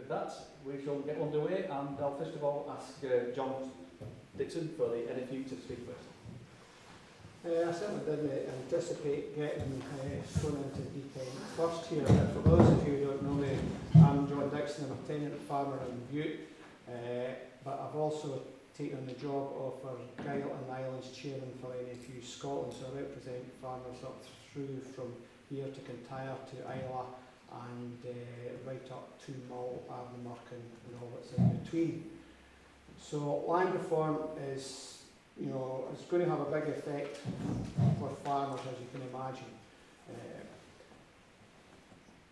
with that, we shall get underway, and I'll first of all ask John Dixon for the NFU to speak first. I certainly didn't anticipate getting thrown into the deep end first here, but for those of you who don't know me, I'm John Dixon. I'm a tenant farmer in Bute, but I've also taken on the job of Gyle and Islands chairman for NFU Scotland, so I represent farmers up through from here to Kintyre to Isla and right up to Mull, Ardnamurchan and all that's in between. So land reform is, it's going to have a big effect for farmers, as you can imagine.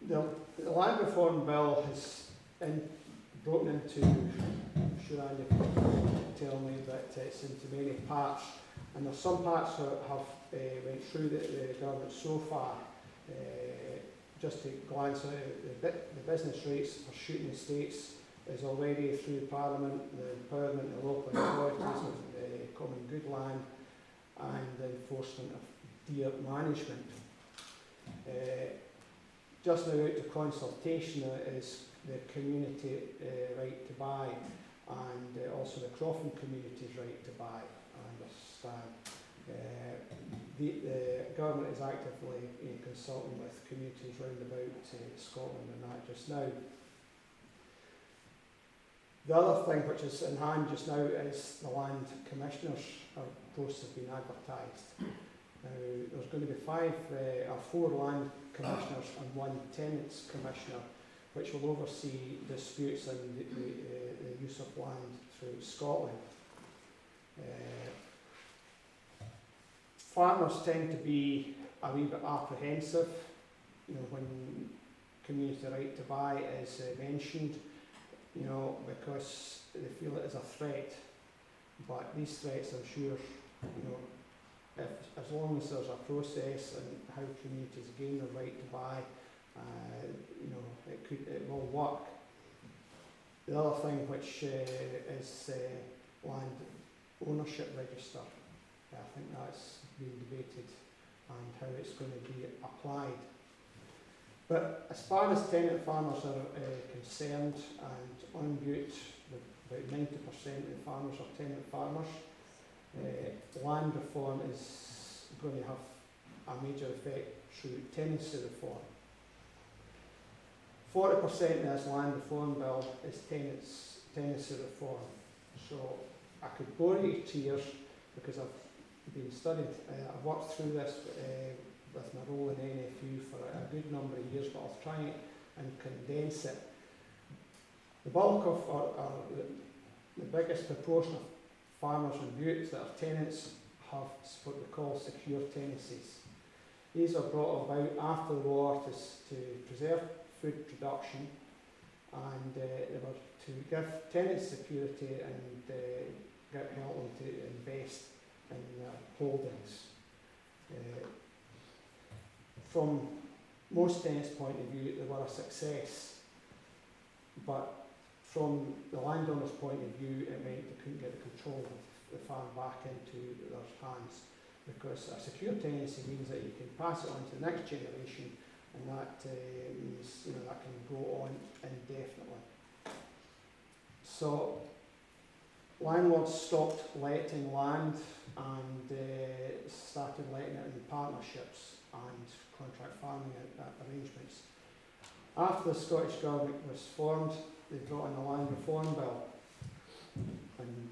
The land reform bill has broken into, I'm sure Andy could tell me, but it's into many parts, and there's some parts that have went through the government so far. Just to glance at the business rates for shooting estates is already through Parliament, the empowerment of local authorities of common good land and the enforcement of deer management. Just now out to consultation is the community right to buy and also the Crofton community's right to buy, I understand. The government is actively consulting with communities round about Scotland and that just now. The other thing which is in hand just now is the land commissioners posts have been advertised. Now there's going to be four land commissioners and one tenants commissioner, which will oversee disputes and the use of land through Scotland. Farmers tend to be a wee bit apprehensive, when community right to buy is mentioned, because they feel it is a threat. But these threats, I'm sure, as long as there's a process and how communities gain the right to buy, it will work. The other thing which is land ownership register. I think that's being debated and how it's going to be applied. But as far as tenant farmers are concerned, and on Bute, about 90% of the farmers are tenant farmers, land reform is going to have a major effect through tenancy reform. 40% of this land reform bill is tenancy reform. So I could bore you to tears because I've been studied. I've worked through this with my role in NFU for a good number of years, but I'll try and condense it. The bulk of, the biggest proportion of farmers in Bute that are tenants have what we call secure tenancies. These are brought about after the war to preserve food production, and they were to give tenants security and help them to invest in their holdings. From most tenants' point of view, they were a success, but from the landowner's point of view, it meant they couldn't get the control of the farm back into their hands, because a secure tenancy means that you can pass it on to the next generation, and that means that can go on indefinitely. So landlords stopped letting land and started letting it in partnerships and contract farming arrangements. After the Scottish Government was formed, they brought in the Land Reform Bill. And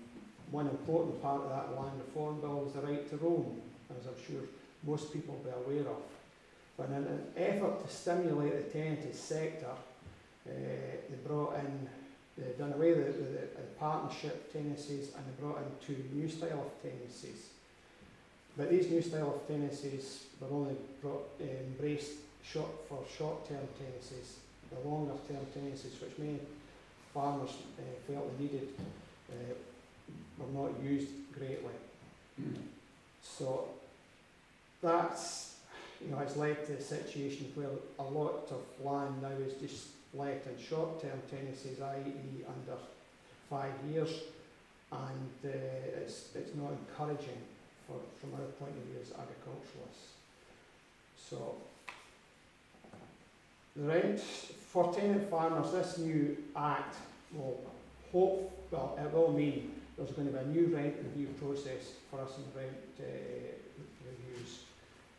one important part of that Land Reform Bill was the right to roam, as I'm sure most people will be aware of. But in an effort to stimulate the tenanted sector, they done away with the partnership tenancies, and they brought in two new style of tenancies. But these new style of tenancies were only embraced for short-term tenancies. The longer-term tenancies, which many farmers felt they needed, were not used greatly. So that's has led to a situation where a lot of land now is just let in short-term tenancies, i.e. under 5 years, and it's not encouraging from our point of view as agriculturalists. So The rent for tenant farmers, this new act will it will mean there's going to be a new rent review process for us in rent reviews.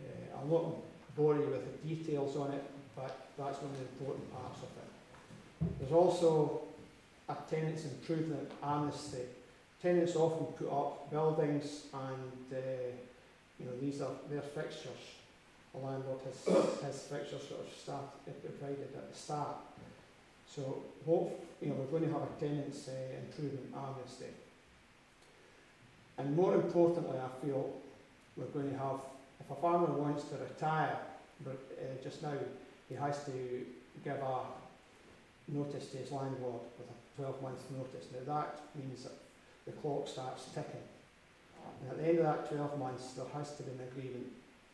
I won't bore you with the details on it, but that's one of the important parts of it. There's also a tenants improvement amnesty. Tenants often put up buildings and these are their fixtures. The landlord has fixtures sort of provided at the start. So we're going to have a tenants improvement amnesty. And more importantly, I feel we're going to have, if a farmer wants to retire, but just now he has to give a notice to his landlord with a 12-month notice. Now that means that the clock starts ticking. And at the end of that 12 months, there has to be an agreement,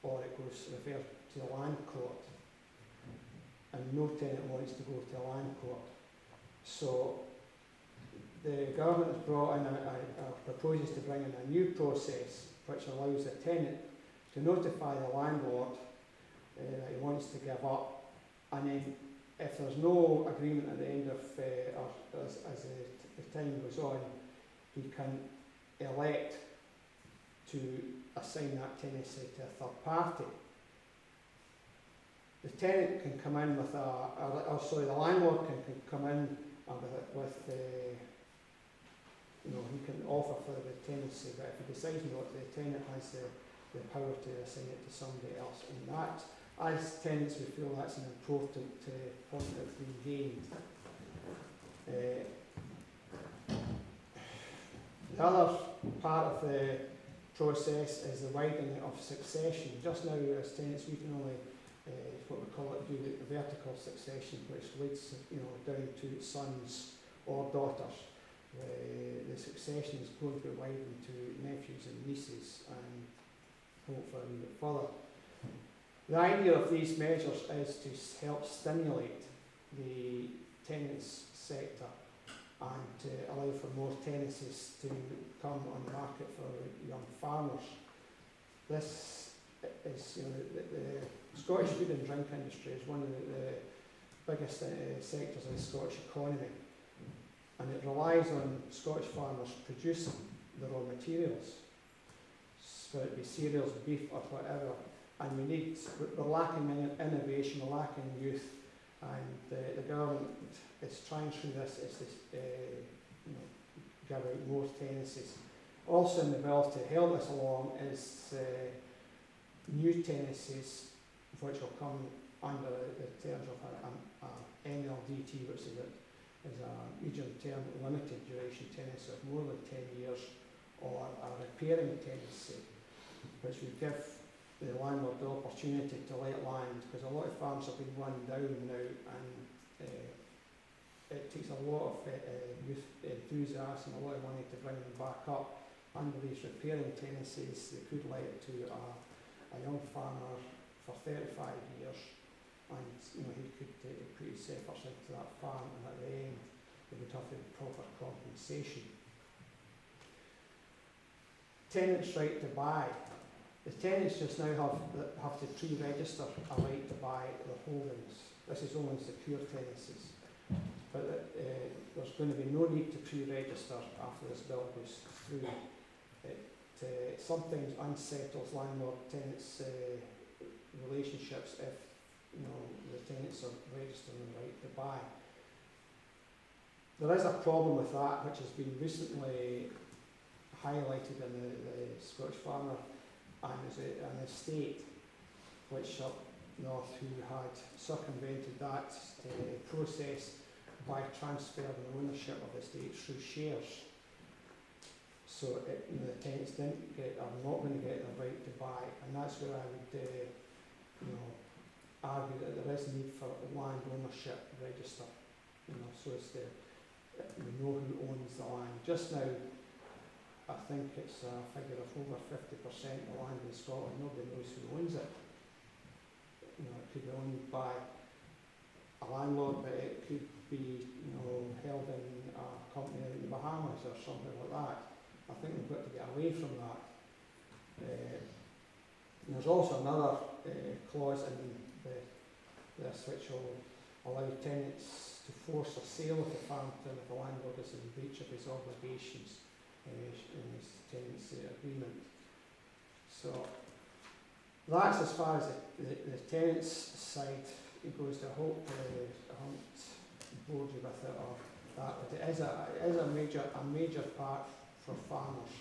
or it goes referred to the land court. And no tenant wants to go to the land court. So the government has brought in proposes to bring in a new process which allows the tenant to notify the landlord that he wants to give up, and then if there's no agreement at the end of or as the time goes on, he can elect to assign that tenancy to a third party. The tenant can come in with the landlord can come in with he can offer for the tenancy, but if he decides not, the tenant has the power to assign it to somebody else. And that, as tenants, we feel that's an important point that's been gained. The other part of the process is the widening of succession. Just now, as tenants, we can only what we call it, do the vertical succession, which leads down to sons or daughters. The succession is going to be widened to nephews and nieces, and hopefully a bit further. The idea of these measures is to help stimulate the tenants sector and to allow for more tenancies to come on the market for young farmers. This is, the Scottish food and drink industry is one of the biggest sectors of the Scottish economy, and it relies on Scottish farmers producing the raw materials, whether it be cereals, beef or whatever, and we're lacking innovation, we're lacking youth, and the government is trying through this is to give out more tenancies. Also in the bill to help us along is new tenancies which will come under the terms of an NLDT, which is a medium-term limited duration tenancy of more than 10 years, or a repairing tenancy, which would give the landlord the opportunity to let land, because a lot of farms have been run down now, and it takes a lot of youth enthusiasm and a lot of money to bring them back up. Under these repairing tenancies, they could let it to a young farmer for 35 years, and he could put his efforts into that farm, and at the end they would have the proper compensation. Tenants' right to buy. The tenants just now have to pre-register a right to buy their holdings. This is only secure tenancies, but there's going to be no need to pre-register after this bill goes through. It sometimes unsettles landlord-tenants relationships if the tenants are registering the right to buy. There is a problem with that, which has been recently highlighted in the Scottish Farmer and an estate which up north who had circumvented that process by transferring the ownership of the estate through shares. So the tenants are not going to get the right to buy, and that's where I would argue that there is need for land ownership register. So it's we know who owns the land. Just now, I think it's a figure of over 50% of the land in Scotland. Nobody knows who owns it. It could be owned by a landlord, but it could be held in a company in the Bahamas or something like that. I think we've got to get away from that. There's also another clause in this which will allow tenants to force a sale of the farm if the landlord is in breach of his obligations in his tenancy agreement. So that's as far as the tenants' side. It goes to hope I haven't bored you with it or that, but it is a major part for farmers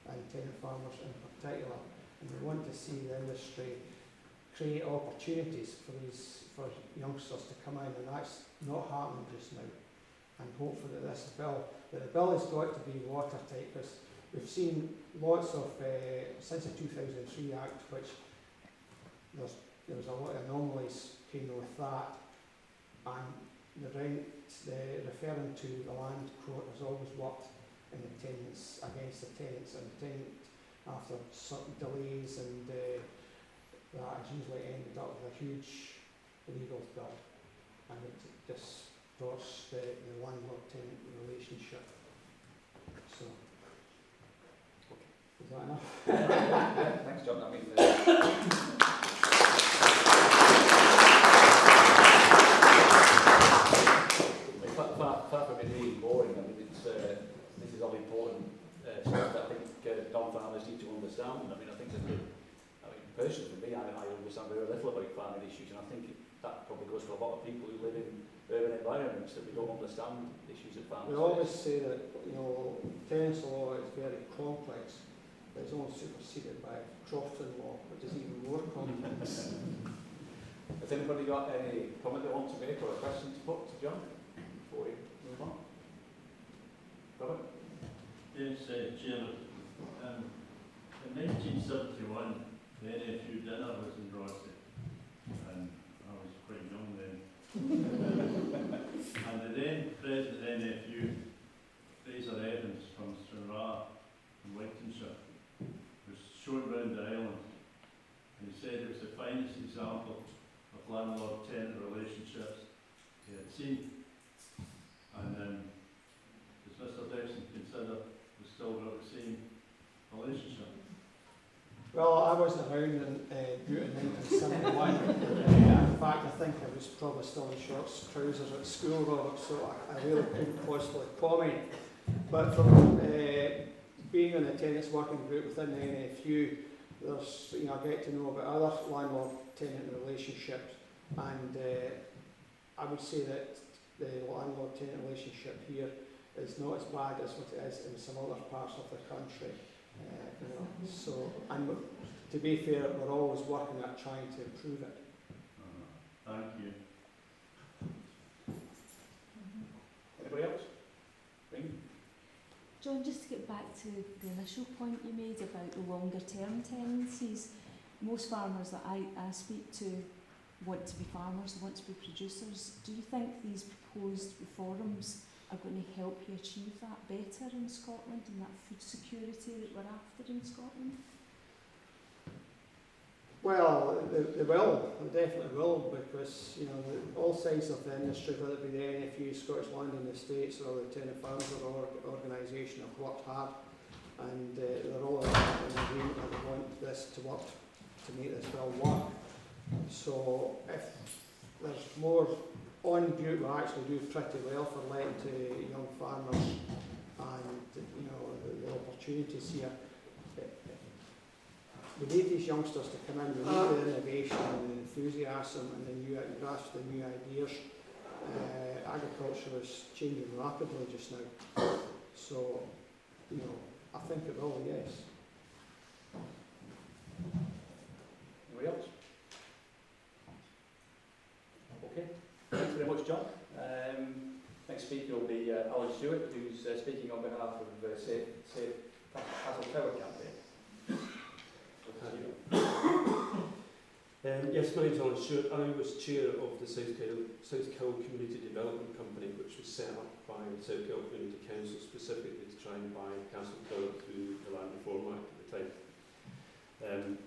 and tenant farmers in particular, and we want to see the industry create opportunities for youngsters to come in, and that's not happening just now. I'm hopeful that the bill has got to be watertight, because we've seen lots of since the 2003 Act, which there was a lot of anomalies came with that, and the referring to the land court has always worked in the tenants against the tenants, and the tenant after certain delays and that has usually ended up with a huge legal bill, and it distorts the landlord-tenant relationship. So, is that enough? Yeah, thanks, John. I mean, far from it being boring. I mean, this is all important stuff that I think non-farmers need to understand. I mean, I think that personally for me, I understand very little about farming issues, and I think that probably goes for a lot of people who live in urban environments, that we don't understand issues of farmers. We always say that, tenants law is very complex, but it's only superseded by Crofton law, which is even more complex. Has anybody got any comment they want to make or a question to put to John before we move on? Robert? Yes, Chairman. In 1971, the NFU dinner was in Rothsay, and I was quite young then. And the then President of the NFU, Fraser Evans from Stranraer in Wigtonshire, was shown round the island, and he said it was the finest example of landlord-tenant relationships he had seen. And does Mr. Dixon consider we still got the same relationship? Well, I wasn't around in Bute in 1971. In fact, I think I was probably still in shorts, trousers at school, Robert, so I really couldn't possibly comment. But from being in the tenants working group within the NFU, there's, I get to know about other landlord-tenant relationships, and I would say that the landlord-tenant relationship here is not as bad as what it is in some other parts of the country. So, and to be fair, we're always working at trying to improve it. Thank you. Anybody else? Ring? John, just to get back to the initial point you made about the longer term tenancies, most farmers that I speak to want to be farmers, they want to be producers. Do you think these proposed reforms are going to help you achieve that better in Scotland, and that food security that we're after in Scotland? Well, they will. They definitely will, because all sides of the industry, whether it be the NFU, Scottish Land and Estates, or the Tenant Farmers organisation, have worked hard, and they're all in agreement that they want this to work, to make this bill work. So if there's more on Bute, we actually do pretty well for letting to young farmers, and the opportunities here. We need these youngsters to come in, we need the innovation and the enthusiasm and the grasp the new ideas. Agriculture is changing rapidly just now, so I think it will, yes. Anybody else? Okay, thanks very much, John. Next speaker will be Alan Stewart, who's speaking on behalf of Safe Castle Tower Campaign. Yes, my name's Alan Stewart. I was chair of the South Kill Community Development Company, which was set up by the South Kill Community Council specifically to try and buy Castle Tower through the Land Reform Act at the time. And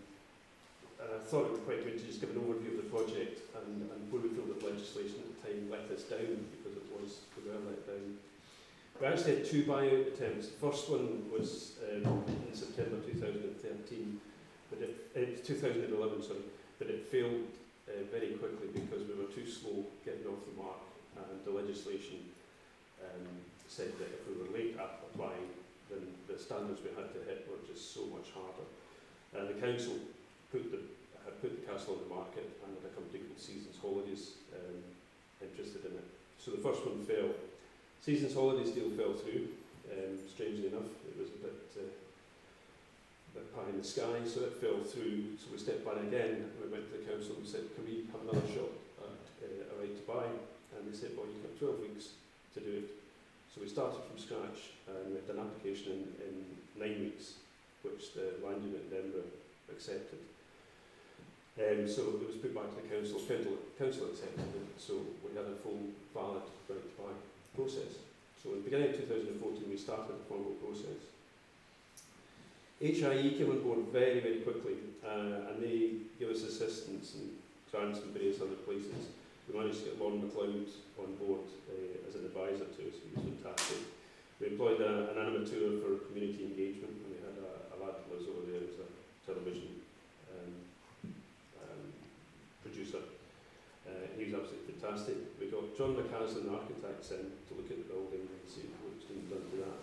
I thought it would be quite good to just give an overview of the project and where we feel that legislation at the time let us down, because we were let down. We actually had two buyout attempts. The first one was in September 2013. But it was 2011, sorry, but it failed very quickly because we were too slow getting off the mark, and the legislation said that if we were late at applying, then the standards we had to hit were just so much harder. The council put the castle on the market, and had a company called Seasons Holidays interested in it. So the first one fell. Seasons Holidays deal fell through. Strangely enough, it was a bit pie in the sky, so it fell through. So we stepped back again, and we went to the council and said, can we have another shot at a right to buy? And they said, well, you've got 12 weeks to do it. So we started from scratch, and we had an application in 9 weeks, which the land unit in Edinburgh accepted. So it was put back to the council, council accepted it, so we had a full valid right to buy process. So at the beginning of 2014 we started the formal process. HIE came on board very, very quickly, and they gave us assistance and grants from various other places. We managed to get Lauren MacLeod on board as an advisor to us. He was fantastic. We employed an animateur for community engagement, and we had a lad who was over there as a television producer. He was absolutely fantastic. We got John McCaslin, architects, in to look at the building and see what was being done to that.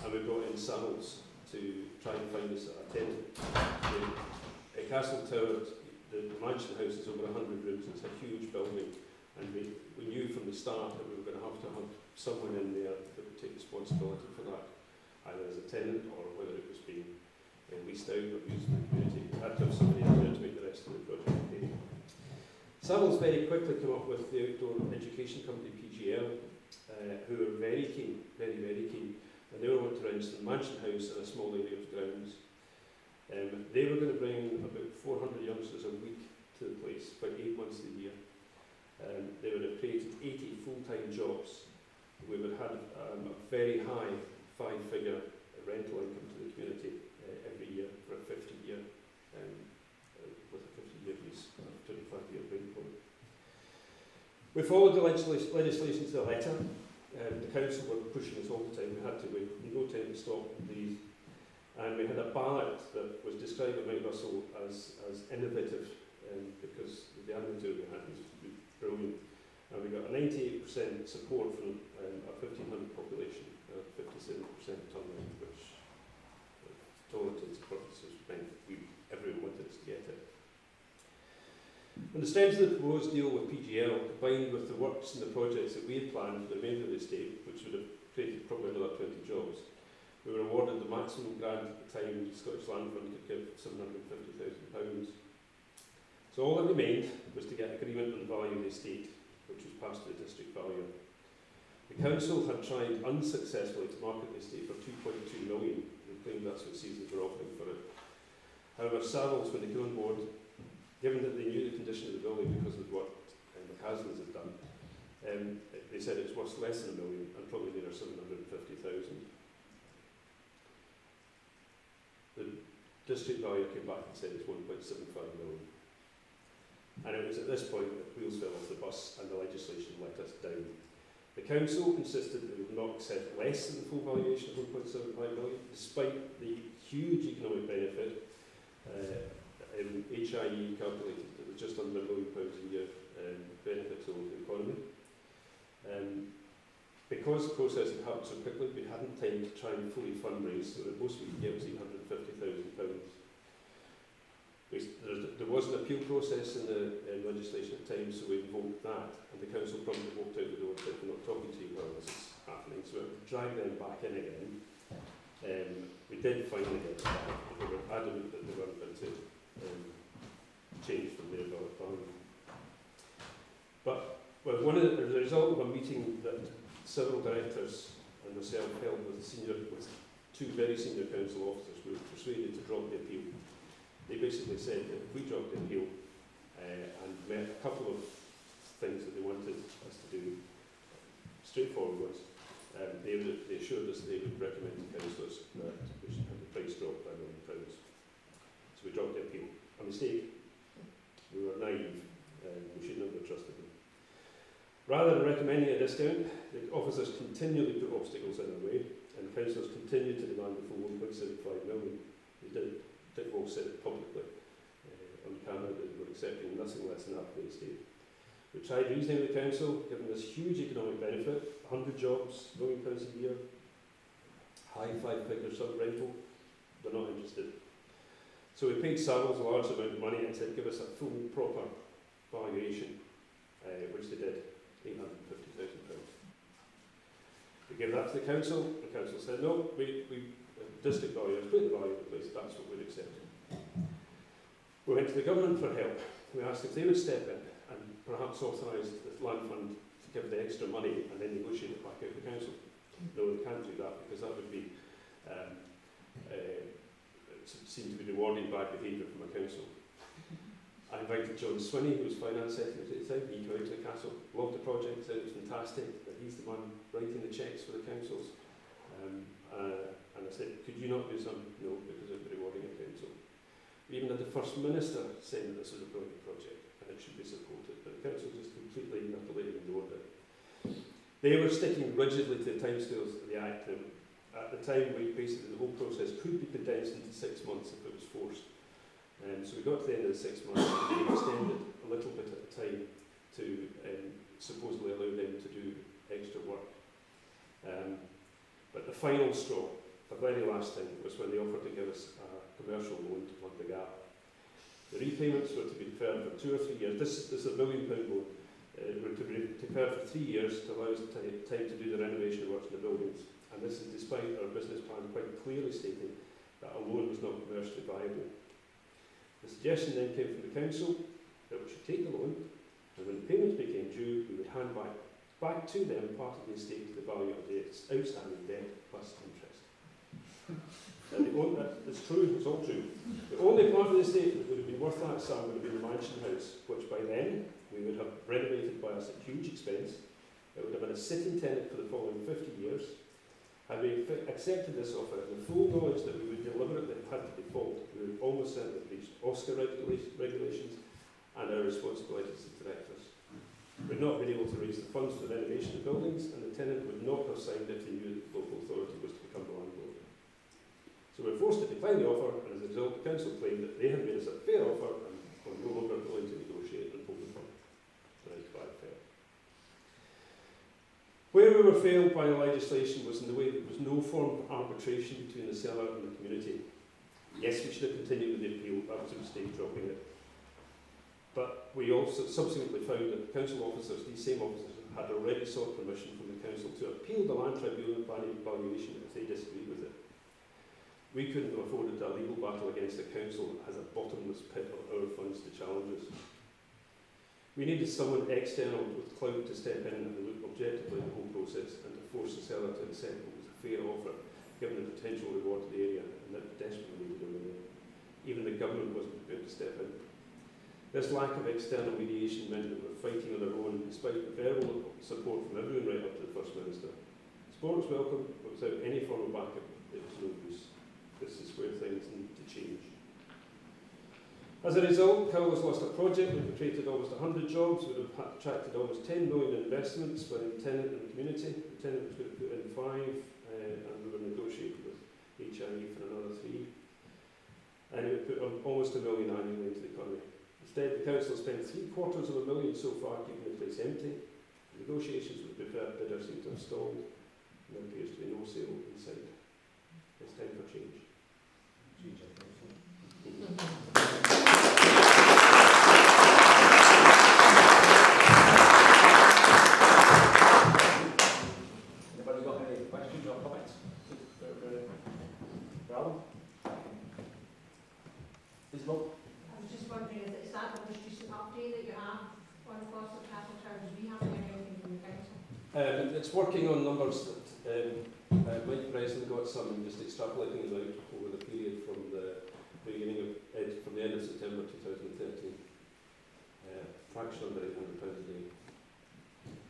And we brought in Savills to try and find us a tenant. The Castle Tower, the mansion house is over 100 rooms. It's a huge building, and we knew from the start that we were going to have someone in there that would take responsibility for that, either as a tenant or whether it was being leased out or used in the community. We had to have somebody in there to make the rest of the project pay. Savills very quickly came up with the outdoor education company PGL, who were very keen, very, very keen, and they were wanting to rent a mansion house and a small area of grounds. They were going to bring about 400 youngsters a week to the place for 8 months of the year. They would have created 80 full-time jobs. We would have had a very high 5-figure rental income to the community every year for a 50-year, with a 50-year lease, a 25-year break point. We followed the legislation to the letter. The council were pushing us all the time. We had to wait. No time to stop these. And we had a ballot that was described by Mike Russell as innovative, because the animateur we had was brilliant. And we got a 98% support from a 1,500 population, 57% turnout, which, to all intents and purposes, meant everyone wanted us to get it. And the strength of the proposed deal with PGL, combined with the works and the projects that we had planned for the remainder of the estate, which would have created probably another 20 jobs, we were awarded the maximum grant at the time the Scottish Land Fund could give, £750,000. So all that remained was to get agreement on the value of the estate, which was passed to the district valuer. The council had tried unsuccessfully to market the estate for £2.2 million. They claimed that's what Seasons were offering for it. However, Savills, when they came on board, given that they knew the condition of the building because of what the Caslins had done, they said it's worth less than £1 million and probably near £750,000. The district valuer came back and said it's 1.75 million. And it was at this point that wheels fell off the bus and the legislation let us down. The council insisted they would not accept less than the full valuation of 1.75 million, despite the huge economic benefit. HIE calculated that it was just under £1 million a year benefit to the economy. Because the process had happened so quickly, we hadn't time to try and fully fundraise, so the most we could get was £850,000. There was an appeal process in the legislation at the time, so we invoked that, and the council promptly walked out the door and said, we're not talking to you while this is happening, so we dragged them back in again. We did finally get them back, but they were adamant that they weren't going to change from their value. But as a result of a meeting that several directors and myself held with two very senior council officers, we were persuaded to drop the appeal. They basically said that if we dropped the appeal and met a couple of things that they wanted us to do, straightforward ones, they assured us they would recommend to councillors that we should have the price dropped by £1 million. So we dropped the appeal. A mistake. We were naive, we should never have trusted them. Rather than recommending a discount, the officers continually put obstacles in their way, and councillors continued to demand the full £1.75 million. They did all said it publicly on camera that they were accepting nothing less than half the estate. We tried reasoning with the council, given this huge economic benefit, 100 jobs, £1 million a year, high five-figure sub-rental. They're not interested. So we paid Savills a large amount of money and said, give us a full, proper valuation, which they did, £850,000. We gave that to the council said, no, we district valuers put the value in place, that's what we'd accept. We went to the government for help. We asked if they would step in and perhaps authorise the land fund to give the extra money and then negotiate it back out to the council. No, they can't do that because that would be seem to be rewarding bad behaviour from a council. I invited John Swinney, who was Finance Secretary at the time. He came out to the castle, loved the project, said it was fantastic, that he's the man writing the cheques for the councils. And I said, could you not do something? No, because it would be rewarding a council. We even had the First Minister saying that this was a brilliant project and it should be supported, but the council just completely knuckle-headed and ignored it. They were sticking rigidly to the timescales of the Act. At the time, basically the whole process could be condensed into 6 months if it was forced. So we got to the end of the 6 months and we extended a little bit at a time to supposedly allow them to do extra work. But the final straw, the very last thing, was when they offered to give us a commercial loan to plug the gap. The repayments were to be deferred for 2 or 3 years. This is a £1 million loan. Were to be deferred for 3 years to allow us time to do the renovation works in the buildings. And this is despite our business plan quite clearly stating that a loan was not commercially viable. The suggestion then came from the council that we should take the loan, and when the payments became due, we would hand back to them part of the estate to the value of the outstanding debt plus interest. It's true, it's all true. The only part of the estate that would have been worth that sum would have been the mansion house, which by then we would have renovated by us at huge expense. It would have been a sitting tenant for the following 50 years. Had we accepted this offer in the full knowledge that we would deliberately have had to default, we would almost certainly have breached OSCR regulations and our responsibilities as directors. We would not have been able to raise the funds for the renovation of buildings, and the tenant would not have signed if they knew that the local authority was to become the landlord. So we were forced to decline the offer, and as a result, the council claimed that they had made us a fair offer and were no longer willing to negotiate and pull the fund. Right, by fair. Where we were failed by the legislation was in the way that there was no form of arbitration between the seller and the community. Yes, we should have continued with the appeal, that was a mistake dropping it. But we also subsequently found that the council officers, these same officers, had already sought permission from the council to appeal the land tribunal valuation if they disagreed with it. We couldn't have afforded a legal battle against a council that has a bottomless pit of our funds to challenge us. We needed someone external with clout to step in and look objectively at the whole process and to force the seller to accept what was a fair offer, given the potential reward to the area, and that desperately needed a winner. Even the government wasn't prepared to step in. This lack of external mediation meant that we were fighting on our own, despite the verbal support from everyone right up to the First Minister. Support was welcome, but without any form of backup, it was no use. This is where things need to change. As a result, Cowell's lost a project. We've created almost 100 jobs. We've attracted almost 10 million in investments by the tenant and the community. The tenant was going to put in 5, and we were negotiating with HIE for another 3. And it would put on almost £1 million annually into the economy. Instead, the council has spent £750,000 so far keeping the place empty. Negotiations with preferred bidders seem to have stalled, and there appears to be no sale in sight. It's time for change. Anybody got any questions or comments? Alan? Isabel? I was just wondering, is that the most recent update that you have on the cost of Castle Towers? We haven't heard anything from the council. It's working on numbers that Mike Presley got some, just extrapolating it out over the period from the beginning of from the end of September 2013. Fraction under £800 a day.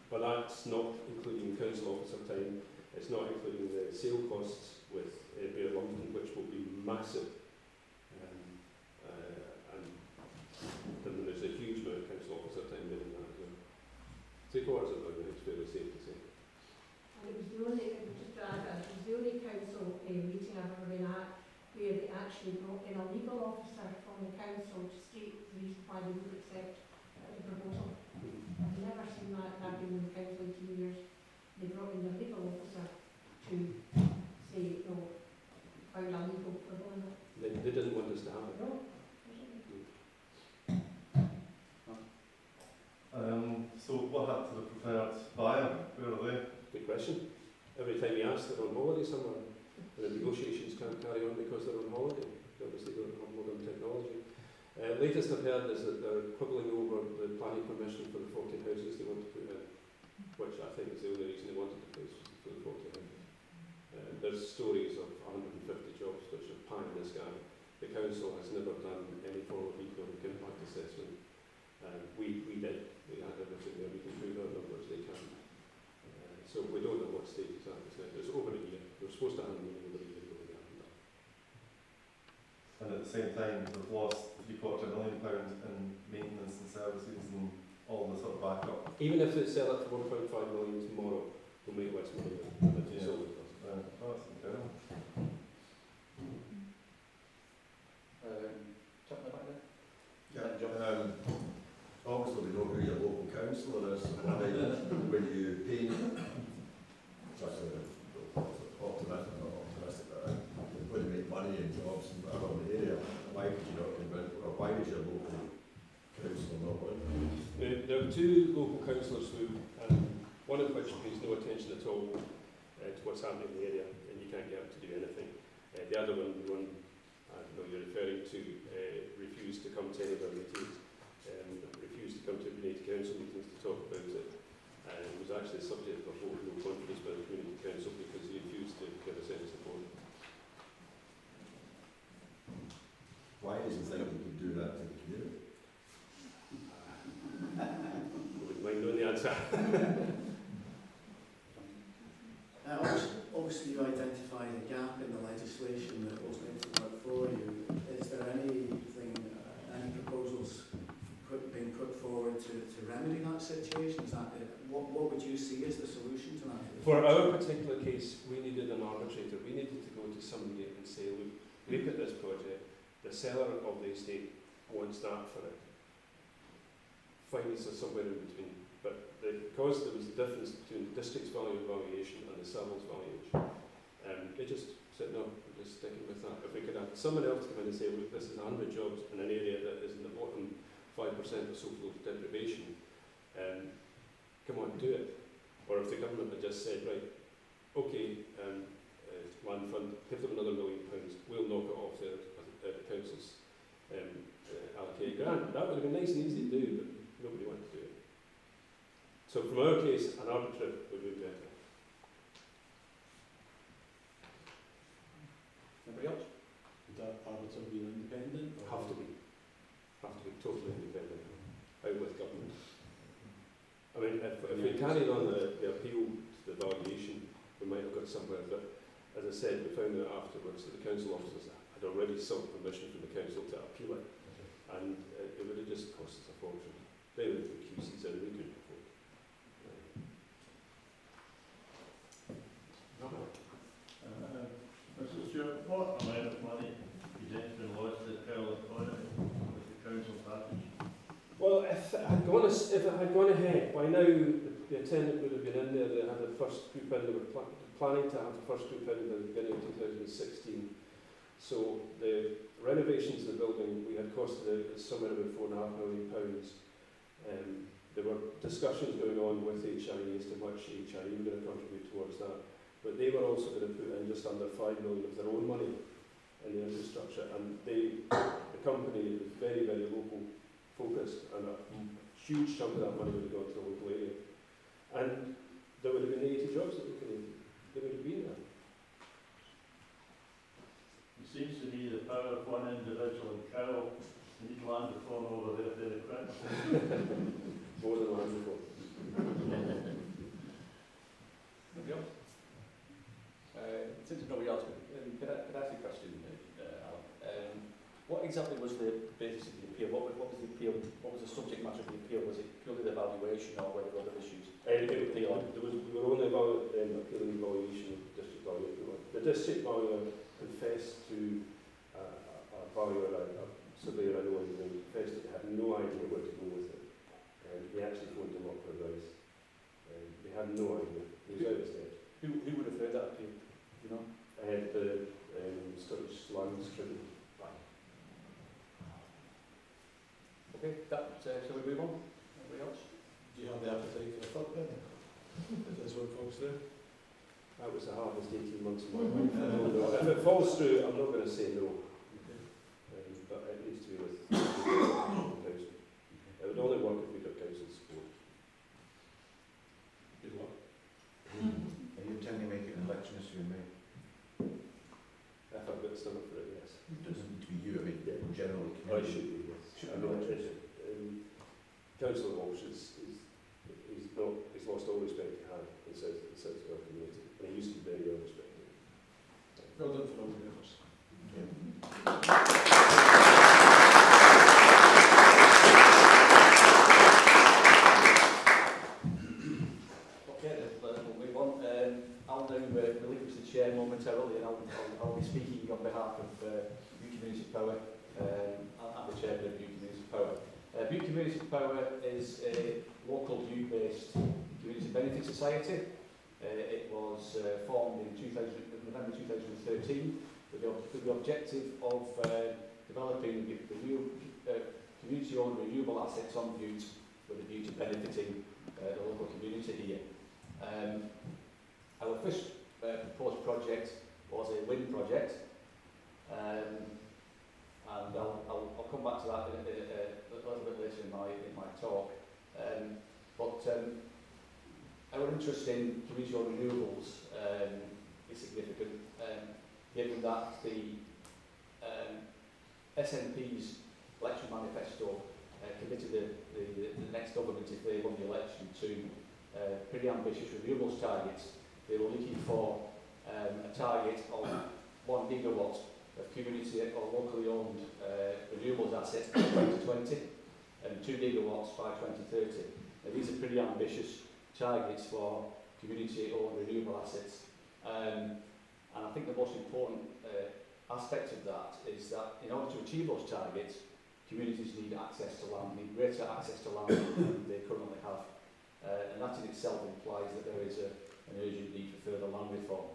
But that's not including council officer time. It's not including the sale costs with Bear London, which will be massive. And then there's a huge amount of council officer time in that as well. 3/4 of it, it's fairly safe to say. And it was the only, just to add that, it was the only council meeting I've ever been at where they actually brought in a legal officer from the council to state wouldn't accept the proposal. I've never seen that happen in the council in 2 years. They brought in the legal officer to say, no, found a legal problem in it. They didn't want us to have it. No. So what happened to the preferred buyer? Where are they? Good question. Every time we ask, they're on holiday somewhere. The negotiations can't carry on because they're on holiday. They obviously don't have modern technology. Latest I've heard is that they're quibbling over the planning permission for the 40 houses they want to put in, which I think is the only reason they wanted the place for the 40 houses. There's stories of 150 jobs which are pie in the sky. The council has never done any form of economic impact assessment. We did. We had everything there. We can prove our numbers. They can. So we don't know what stage it's at. It's over a year. We're supposed to have it over a year ago. We haven't done. And at the same time, they've lost £750 million in maintenance and services and all the sort of backup. Even if they sell it for 1.5 million tomorrow, we'll make less money than if they sold it. Oh, that's incredible. Chap in the back there? Yeah, obviously we know who your local councillor is, when you paint, that's optimistic, not optimistic, but when you make money and jobs and around the area, why would you not convince, or why would your local councillor not win? There are two local councillors who, one of which pays no attention at all to what's happening in the area, and you can't get him to do anything. The other one, the one I don't know you're referring to, refused to come to any of our meetings, refused to come to community council meetings to talk about it. It was actually the subject of a vote of no confidence by the community council because he refused to give us any support. Why does he think he could do that to the community? I wouldn't mind knowing the answer. Obviously, you identified a gap in the legislation that wasn't able to work for you. Is there anything, any proposals being put forward to remedy that situation? Is that what would you see as the solution to that? For our particular case, we needed an arbitrator. We needed to go to somebody and say, look at this project. The seller of the estate wants that for it. Finance are somewhere in between. But because there was a difference between the district's value valuation and the seller's valuation, they just said, no, we're just sticking with that. If we could have someone else come in and say, look, this is 100 jobs in an area that is in the bottom 5% of social deprivation, come on, do it. Or if the government had just said, right, okay, land fund, give them another £1 million, we'll knock it off the council's allocated grant. That would have been nice and easy to do, but nobody wanted to do it. So from our case, an arbitrator would be better. Anybody else? Would that arbiter be independent? Or Have to be totally independent, out with government. I mean, if we carried on the appeal to the valuation, we might have got somewhere, but as I said, we found out afterwards that the council officers had already sought permission from the council to appeal it, and it would have just cost us a fortune. They would have put QCs in, we couldn't afford it. Mr. Stewart, what amount of money you think has been lost to the Carroll economy with the council package? Well, if it had gone ahead, by now the attendant would have been in there. They had the first group in. They were planning to have the first group in at the beginning of 2016. So the renovations of the building we had costed somewhere about £4.5 million. There were discussions going on with HIE as to how much HIE were going to contribute towards that. But they were also going to put in just under £5 million of their own money in the infrastructure. And the company was very, very local focused, and a huge chunk of that money would have gone to the local area. And there would have been 80 jobs that we created. They would have been there. It seems to me the power of one individual in Carroll needs land reform over there very quick. More than land reform. Nobody else? Since nobody else, could I ask you a question, Alan? What exactly was the basis of the appeal? What was the appeal? What was the subject matter of the appeal? Was it purely the valuation, or were there other issues? We were only appealing the valuation of district value. The district valuer confessed to a valuer, a surveyor I know in the first had no idea where to go with it. And he actually phoned him up for advice. They had no idea. He was out of step. Who would have heard that appeal? You know? The Scottish Lands Tribunal. Okay, shall we move on? Anybody else? Do you have the appetite for a third then? If this one falls through? That was the hardest 18 months of my life. I don't know. If it falls through, I'm not going to say no. But it needs to be with the council. It would only work if we got council support. Good luck. Are you intending to make it an election issue in May? If I've got stomach for it, yes. It doesn't need to be you, I mean, generally. I should be, yes. Should I be mean, elections. Councillor Walsh he's lost all respect he had in South Wales community. And he used to be very well respected. Well done for all your efforts. Okay, we'll move on. I'll now relinquish the chair momentarily, and I'll be speaking on behalf of Bute Community Power and the chairman of Bute Community Power. Bute Community Power is a local Bute-based community benefit society. It was formed in November 2013 with the objective of developing the community-owned renewable assets on Bute with a view to benefiting the local community here. Our first proposed project was a wind project, and I'll come back to that a little bit later in my talk. Our interest in community-owned renewables is significant, given that the SNP's election manifesto committed the next government, if they won the election, to pretty ambitious renewables targets. They were looking for a target of 1 gigawatt of community or locally owned renewables assets by 2020 and 2 gigawatts by 2030. Now, these are pretty ambitious targets for community-owned renewable assets. And I think the most important aspect of that is that in order to achieve those targets, communities need access to land, need greater access to land than they currently have. And that in itself implies that there is an urgent need for further land reform.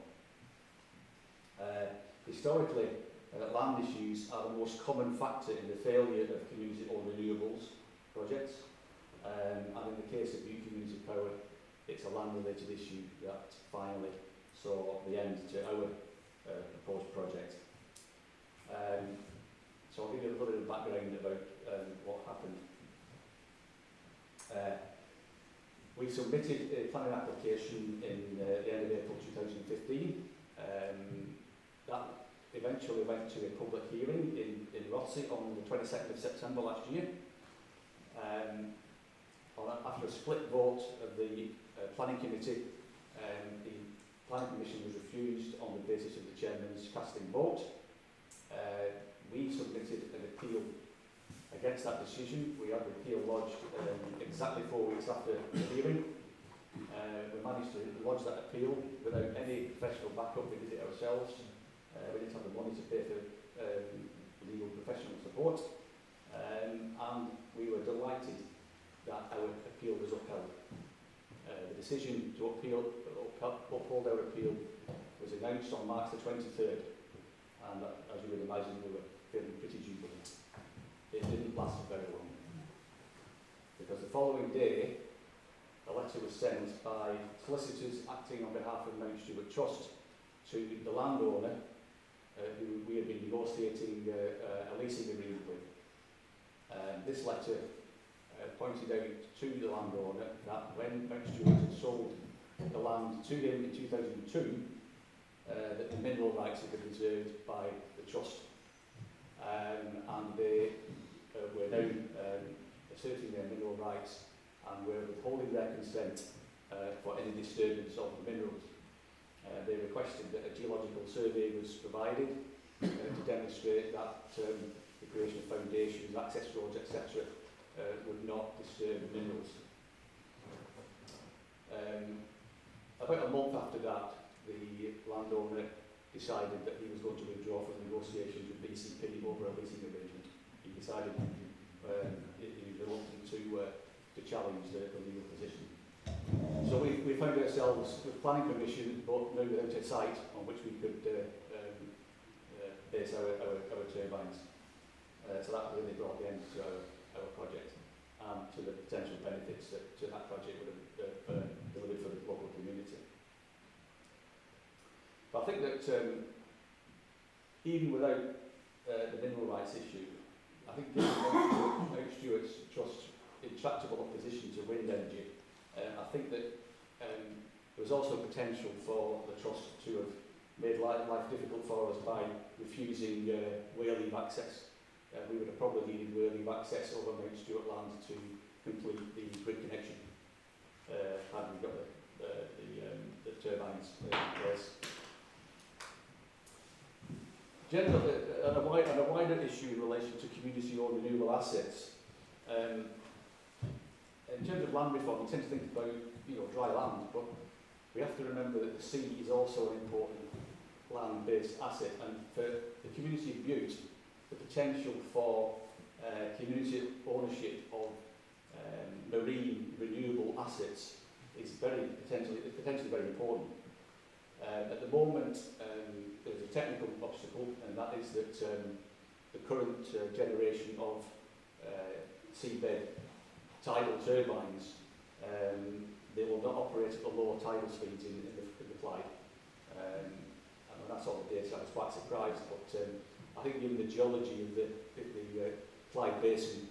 Historically, land issues are the most common factor in the failure of community-owned renewables projects. And in the case of Bute Community Power, it's a land-related issue that finally saw the end to our proposed project. So I'll give you a little bit of background about what happened. We submitted a planning application in the end of April 2015. That eventually went to a public hearing in Rothsay on the 22nd of September last year. After a split vote of the planning committee, the planning commission was refused on the basis of the chairman's casting vote. We submitted an appeal against that decision. We had the appeal lodged exactly 4 weeks after the hearing. We managed to lodge that appeal without any professional backup. We did it ourselves. We didn't have the money to pay for legal professional support. And we were delighted that our appeal was upheld. The decision to uphold our appeal was announced on March the 23rd. And as you would imagine, we were feeling pretty jubilant. It didn't last very long, because the following day a letter was sent by solicitors acting on behalf of Mount Stewart Trust to the landowner who we had been negotiating a leasing agreement with. This letter pointed out to the landowner that when Mount Stewart had sold the land to him in 2002, that the mineral rights had been reserved by the trust. And they were now asserting their mineral rights and were withholding their consent for any disturbance of the minerals. They requested that a geological survey was provided to demonstrate that the creation of foundations, access roads, etc. Would not disturb the minerals. About a month after that, the landowner decided that he was going to withdraw from negotiations with BCP over a leasing arrangement. He he decided he was reluctant to challenge the legal position. So we found ourselves with planning permission, but now without a site on which we could base our turbines. So that really brought the end to our project and to the potential benefits that that project would have delivered for the local community. But I think that even without the mineral rights issue, I think given Mount Stewart's Trust's intractable opposition to wind energy, I think that there was also potential for the Trust to have made life difficult for us by refusing whale leave access. We would have probably needed whale leave access over Mount Stewart land to complete the grid connection had we got the turbines in place. Generally, on a wider issue in relation to community-owned renewable assets, in terms of land reform, we tend to think about dry land, but we have to remember that the sea is also an important land-based asset, and for the community of Bute, the potential for community ownership of marine renewable assets is potentially very important. At the moment, there's a technical obstacle, and that is that the current generation of seabed tidal turbines, they will not operate at the lower tidal speeds in the Clyde. And that's all the data. I was quite surprised, but I think given the geology of the Clyde Basin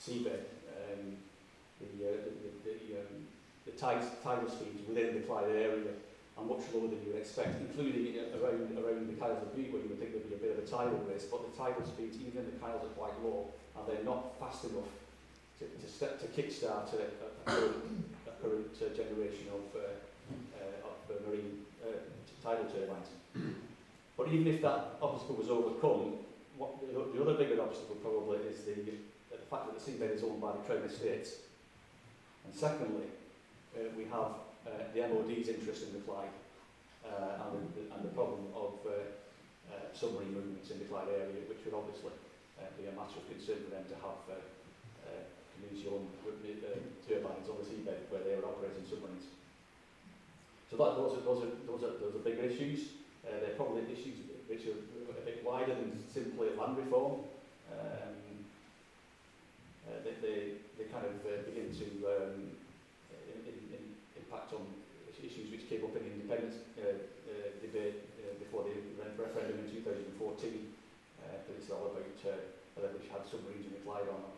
seabed, the tidal speeds within the Clyde area are much lower than you would expect, including around the Kyles of Bute, where you would think there'd be a bit of a tidal race, but the tidal speeds, even in the Kyles, are quite low, and they're not fast enough to kickstart a current generation of marine tidal turbines. But even if that obstacle was overcome, the other bigger obstacle probably is the fact that the seabed is owned by the Crown Estates. And secondly, we have the MOD's interest in the Clyde and the problem of submarine movements in the Clyde area, which would obviously be a matter of concern for them to have community-owned turbines on the seabed where they are operating submarines. So those are bigger issues. They're probably issues which are a bit wider than simply land reform. They kind of begin to impact on issues which came up in the independence debate before the referendum in 2014. But it's all about whether we should have submarines in the Clyde or not.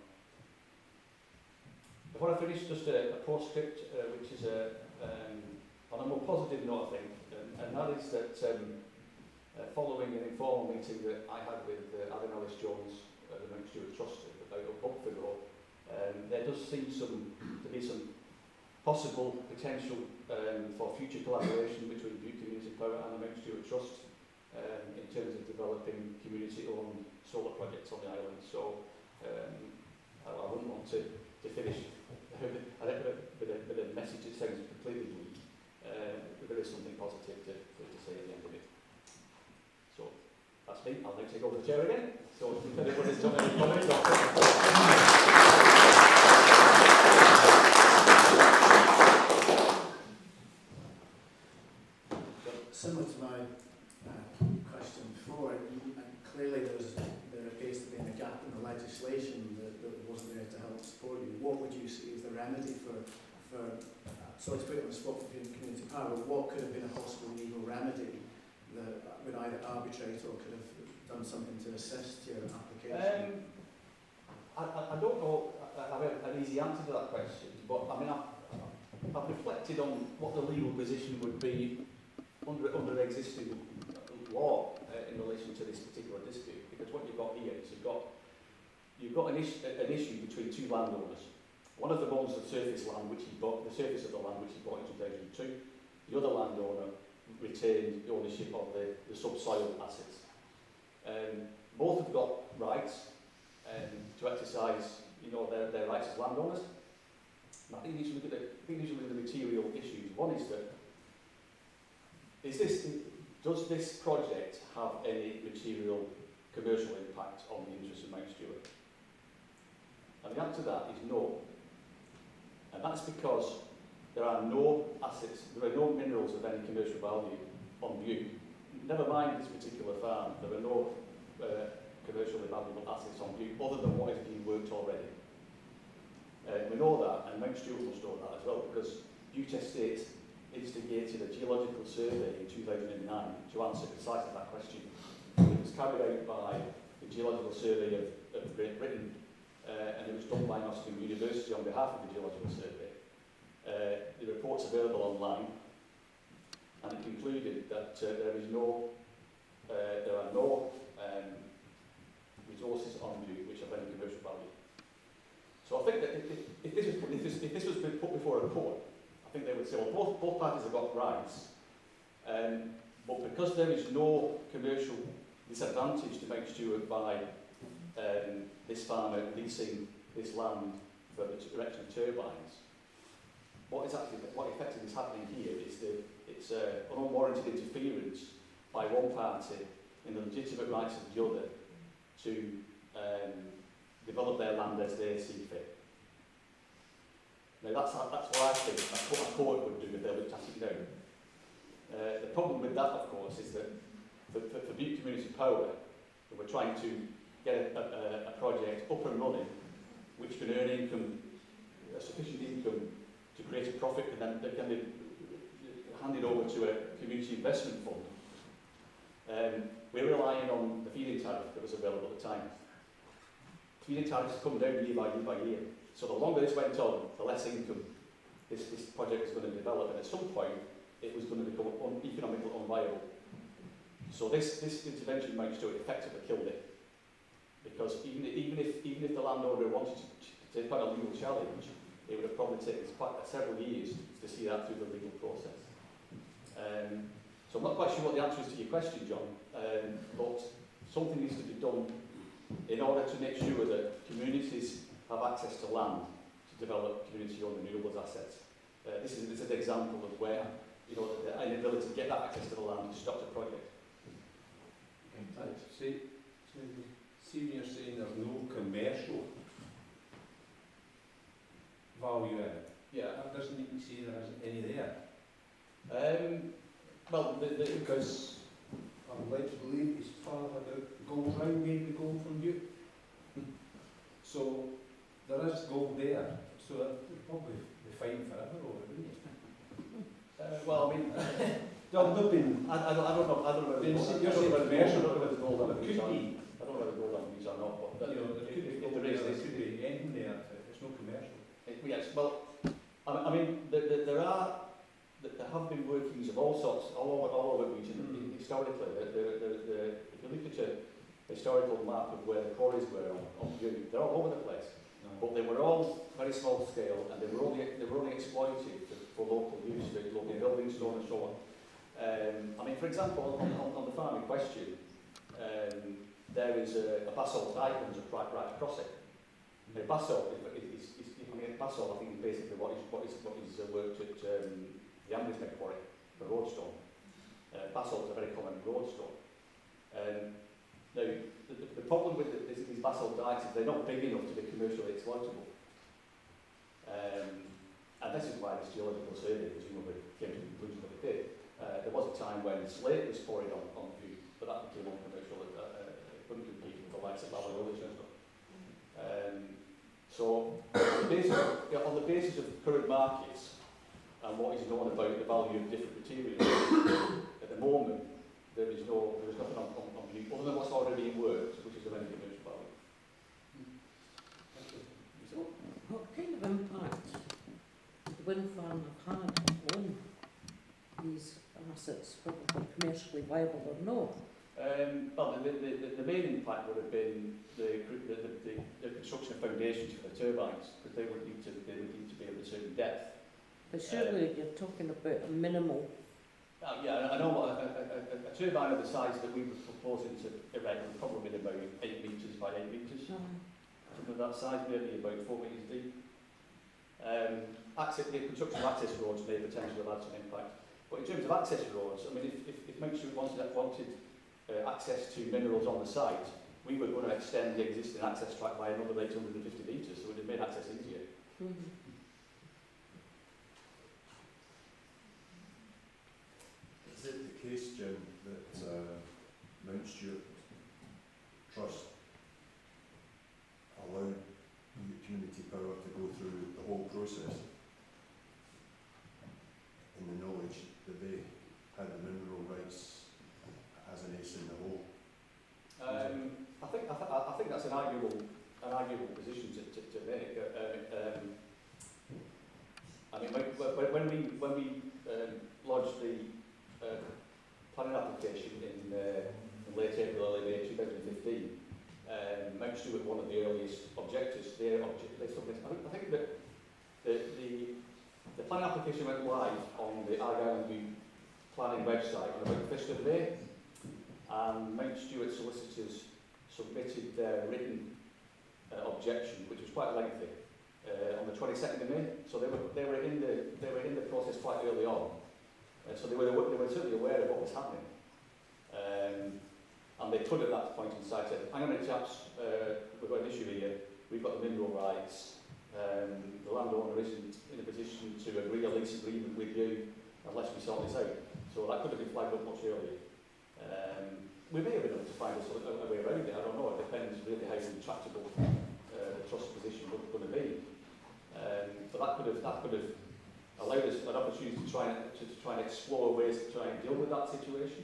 Before I finish, just a postscript, which is on a more positive note, I think, and that is that following an informal meeting that I had with Adam Ellis-Jones, the Mount Stewart Trust, about a month ago, there does seem to be some possible potential for future collaboration between Bute Community Power and the Mount Stewart Trust in terms of developing community-owned solar projects on the island. So I wouldn't want to finish with a message that sounds completely bleak. But there is something positive to say at the end of it. So that's me. I'll now take over the chair again. So if anybody's got any comments or similar to my question before, clearly there appears to be a gap in the legislation that wasn't there to help support you. What would you see as the remedy for so to put it on the spot for community power, what could have been a possible legal remedy that would either arbitrate or could have done something to assist your application? I don't know I have an easy answer to that question, but I mean, I've reflected on what the legal position would be under existing law in relation to this particular dispute, because what you've got here is you've got an issue between two landowners. One of them owns the surface land which he bought, the surface of the land which he bought in 2002. The other landowner retained the ownership of the subsoil assets. Both have got rights to exercise, their rights as landowners. And I think you should look at the material issues. One is that does this project have any material commercial impact on the interests of Mount Stewart? And the answer to that is no. And that's because there are no assets, there are no minerals of any commercial value on Bute. Never mind this particular farm, there are no commercially valuable assets on Bute other than what is being worked already. We know that, and Mount Stewart must know that as well, because Bute Estate instigated a geological survey in 2009 to answer precisely that question. It was carried out by the Geological Survey of Great Britain, and it was done by Nottingham University on behalf of the Geological Survey. The report's available online, and it concluded that there are no resources on Bute which have any commercial value. So I think that if this was put before a court, I think they would say, well, both parties have got rights, but because there is no commercial disadvantage to Mount Stewart by this farmer leasing this land for the erection of turbines, what effectively is happening here is that it's an unwarranted interference by one party in the legitimate rights of the other to develop their land as they see fit. Now that's what I think a court would do if they looked at it now. The problem with that, of course, is that for Bute Community Power, we're trying to get a project up and running which can earn income, sufficient income to create a profit and then can be handed over to a community investment fund. We're relying on the feed-in tariff that was available at the time. Feed-in tariffs come down year by year. So the longer this went on, the less income this project was going to develop, and at some point it was going to become economically unviable. So this intervention Mount Stewart effectively killed it, because even if the landowner wanted to take quite a legal challenge, it would have probably taken several years to see that through the legal process. So I'm not quite sure what the answer is to your question, John, but something needs to be done in order to make sure that communities have access to land to develop community-owned renewables assets. This is an example of where the inability to get that access to the land stopped the project. See when you're saying there's no commercial value in it. Yeah. That doesn't even say there isn't any there. Well, because I'm led to believe his father gold round maybe gold from you. So there is gold there. So that would probably be fine forever over, wouldn't it? Well, I mean, There'll not be. I don't know whether You're saying commercial, commercial, whether gold on it these could are. be. I don't know whether gold on these are not, but You know, there could be if gold there is, there, this could be anything there. It's no commercial. Yes, well, I mean, there have been workings of all sorts, all over the region historically. If you look at a historical map of where the quarries were on Bute, they're all over the place. No. But they were all very small scale, and they were only exploited for local use, for local building, stone and so on. I mean, for example, on the farm in question, there is a basalt dike that runs right across it. And basalt basalt, I think, is basically what is worked at the Ambridge quarry, the roadstone. Basalt is a very common roadstone. Now, the problem with these basalt dikes is they're not big enough to be commercially exploitable. And this is why this geological survey presumably came to the conclusion that it did. There was a time when slate was poured on Bute, but that became uncommercial. It couldn't compete with the likes of Ballyrolich and stuff. So, on the basis of current markets and what is known about the value of different materials, at the moment there is nothing on Bute other than what's already being worked, which is of any commercial value. So, what kind of impact would the wind farm have had on these assets, whether they're commercially viable or not? Well, the main impact would have been the construction of foundations for the turbines, because they would need to be of a certain depth. But surely you're talking about a minimal. Yeah, I know a turbine of the size that we were proposing to erect would probably be about 8 metres by 8 metres. Something of that size, maybe about 4 metres deep. The construction of access roads may potentially have had some impact. But in terms of access roads, I mean, if Mount Stewart wanted access to minerals on the site, we were going to extend the existing access track by another 850 metres, so it would have made access easier. Is it the case, Jim, that Mount Stewart Trust allowed community power to go through the whole process in the knowledge that they had the mineral rights as an ace in the hole? I think that's an arguable position to make. I mean, when we lodged the planning application in late April, early May 2015, Mount Stewart, one of the earliest objectors, I think that the planning application went live on the Argyll and Bute planning website on about the 1st of May, and Mount Stewart solicitors submitted their written objection, which was quite lengthy, on the 22nd of May. So they were in the process quite early on, so they were certainly aware of what was happening. And they could at that point in time say, hang on a minute chaps, we've got an issue here, we've got the mineral rights, the landowner isn't in a position to agree a lease agreement with you unless we sort this out. So that could have been flagged up much earlier. We may have been able to find a way around it, I don't know, it depends really how intractable the trust position was going to be. But that could have allowed us an opportunity to try and explore ways to try and deal with that situation.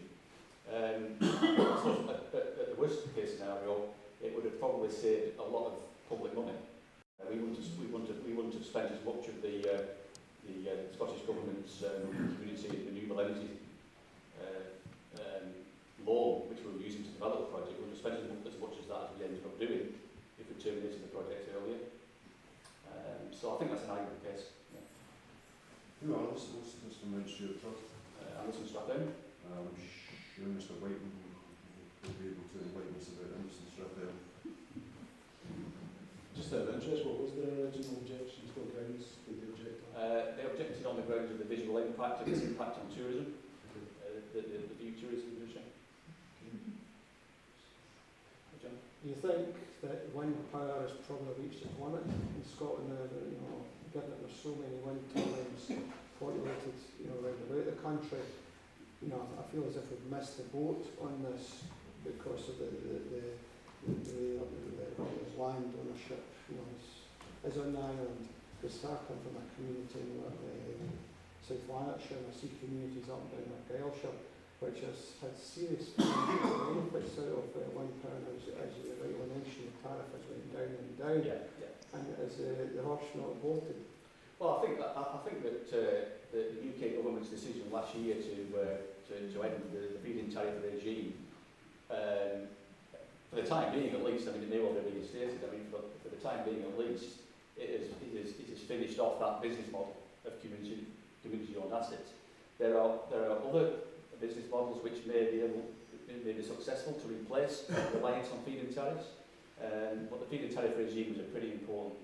So at the worst case scenario, it would have probably saved a lot of public money. We wouldn't have spent as much of the Scottish Government's community renewable energy loan, which we were using to develop the project. We would have spent as much as that as we ended up doing if we terminated the project earlier. So I think that's an arguable case. Yeah. Who are the solicitors from Mount Stewart Trust? Anderson Strathairn. I'm sure Mr. Whiten will be able to enlighten us about Anderson Strathairn. Just out of interest, what was their original objections? What grounds did they object on? They objected on the grounds of the visual impact and its impact on tourism, the Bute tourism industry. John? Do you think that wind power has probably reached its limit in Scotland now, given that there's so many wind turbines populated, around about the country? I feel as if we've missed the boat on this because of the land ownership, is on the island. Because I come from a community in South Lanarkshire, and I see communities up and down Argyllshire, which has had serious financial benefits out of wind power, as you rightly mentioned, the tariff has went down and down, and as the horse not bolted. Well, I think that the UK government's decision last year to end the feed-in tariff regime, for the time being at least, it may well be reinstated. For the time being at least, it has finished off that business model of community-owned assets. There are other business models which may be successful to replace reliance on feed-in tariffs, but the feed-in tariff regime was a pretty important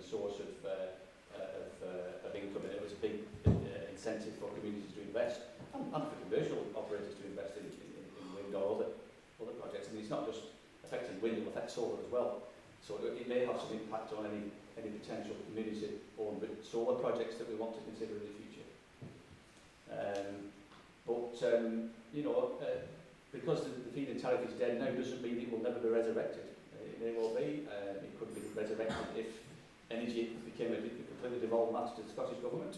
source of income, and it was a big incentive for communities to invest and for commercial operators to invest in wind or other projects. It's not just affecting wind, it will affect solar as well. So it may have some impact on any potential community-owned solar projects that we want to consider in the future. Because the feed-in tariff is dead now doesn't mean it will never be resurrected. It may well be. It could be resurrected if energy became a completely devolved matter to the Scottish Government.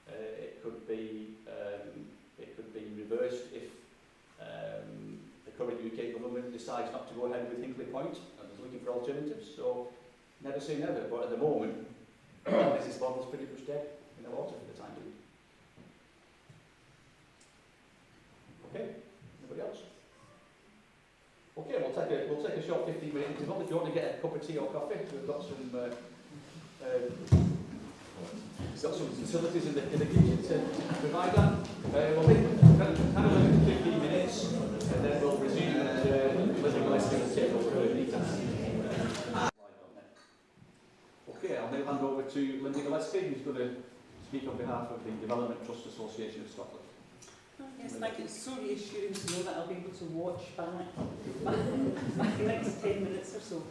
It could be reversed if the current UK Government decides not to go ahead with Hinkley Point and is looking for alternatives. So never say never, but at the moment, business model is pretty much dead in the water for the time being. Okay, anybody else? Okay, we'll take a short 15-minute interval. If you want to get a cup of tea or coffee, we've got some facilities in the kitchen to provide that. We'll take kind of like 15 minutes, and then we'll resume and Linda Gillespie will take over the details. Okay, I'll now hand over to Linda Gillespie, who's going to speak on behalf of the Development Trust Association of Scotland. Yes, Thank you. It's so reassuring to know that I'll be able to watch back the next 10 minutes or so.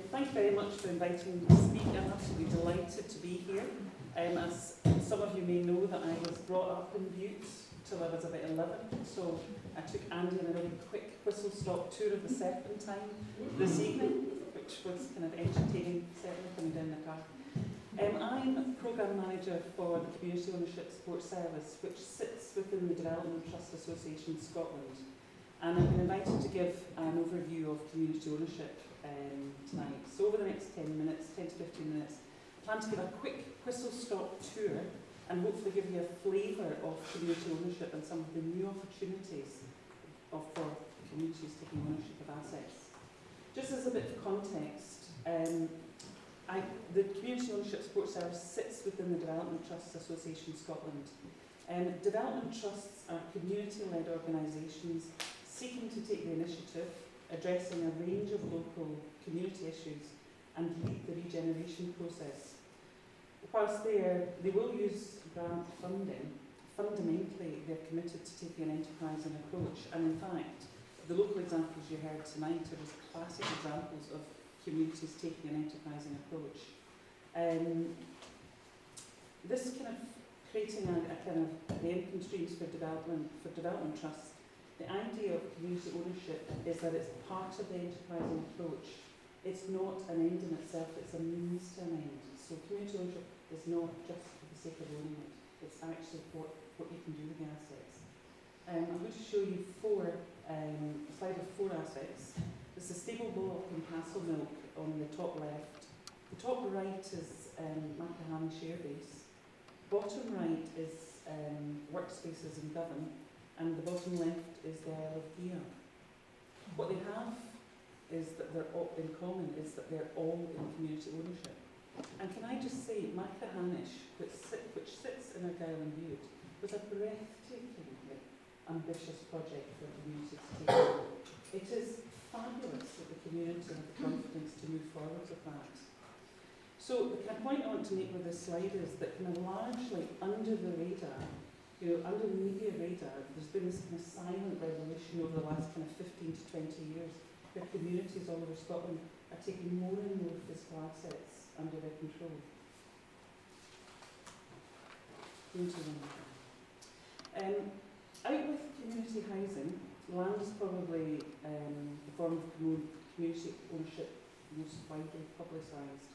Thank you very much for inviting me to speak. I'm absolutely delighted to be here. As some of you may know, that I was brought up in Bute till I was about 11, so I took Andy on a really quick whistle-stop tour of the Serpentine this evening, which was kind of entertaining, certainly coming down the car. I'm Programme Manager for the Community Ownership Support Service, which sits within the Development Trust Association Scotland. And I've been invited to give an overview of community ownership tonight. So over the next 10 minutes, 10 to 15 minutes, I plan to give a quick whistle-stop tour and hopefully give you a flavour of community ownership and some of the new opportunities for communities taking ownership of assets. Just as a bit of context, the Community Ownership Support Service sits within the Development Trust Association Scotland. Development trusts are community-led organisations seeking to take the initiative, addressing a range of local community issues and lead the regeneration process. Whilst they will use grant funding, fundamentally they're committed to taking an enterprising approach, and in fact the local examples you heard tonight are just classic examples of communities taking an enterprising approach. This kind of creating a kind of the income streams for development trusts. The idea of community ownership is that it's part of the enterprising approach. It's not an end in itself, it's a means to an end. So community ownership is not just for the sake of owning it, it's actually what you can do with the assets. I'm going to show you a slide of 4 assets. There's a stable block in Castlemilk on the top left. The top right is Macaham Share Base. Bottom right is Workspaces in Govan, and the bottom left is the Isle of Gia. What they have is that they're all in common is that they're all in community ownership. And can I just say, Macahanish, which sits in Argyll and Bute, was a breathtakingly ambitious project for a community to take on. It is fabulous that the community have the confidence to move forward with that. So the kind of point I want to make with this slide is that kind of largely under the radar, under the media radar, there's been this kind of silent revolution over the last kind of 15 to 20 years, where communities all over Scotland are taking more and more physical assets under their control. Out with community housing, land is probably the form of community ownership most widely publicised.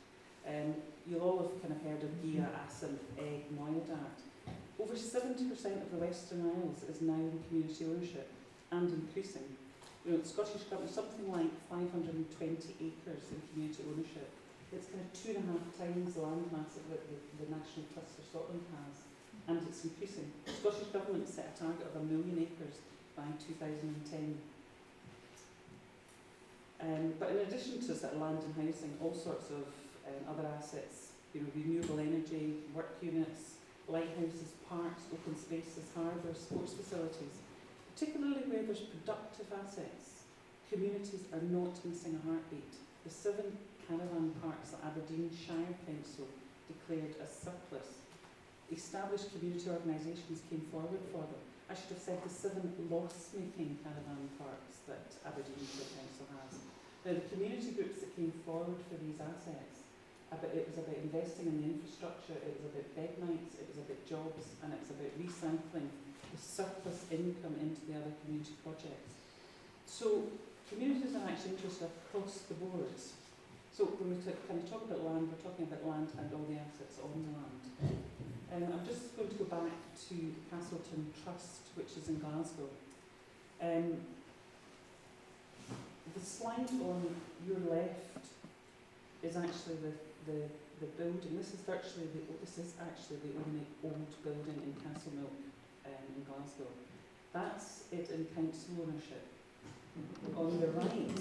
You'll all have kind of heard of Gia, Assynt, Egg, Moyadart. Over 70% of the Western Isles is now in community ownership and increasing. The Scottish Government, something like 520 acres in community ownership. It's kind of 2.5 times the land mass that the National Trust for Scotland has, and it's increasing. The Scottish Government set a target of 1 million acres by 2010. But in addition to sort of land and housing, all sorts of other assets, renewable energy, work units, lighthouses, parks, open spaces, harbours, sports facilities, particularly where there's productive assets, communities are not missing a heartbeat. The 7 caravan parks that Aberdeen Shire Council declared as surplus, established community organisations came forward for them. I should have said the 7 loss-making caravan parks that Aberdeen Shire Council has. Now the community groups that came forward for these assets, it was about investing in the infrastructure, it was about bed nights, it was about jobs, and it was about recycling the surplus income into the other community projects. So communities are actually interested across the boards. So when we kind of talk about land, we're talking about land and all the assets on the land. I'm just going to go back to the Castleton Trust, which is in Glasgow. The slide on your left is actually the building. This is actually the only old building in Castlemilk in Glasgow. That's it in council ownership. On the right,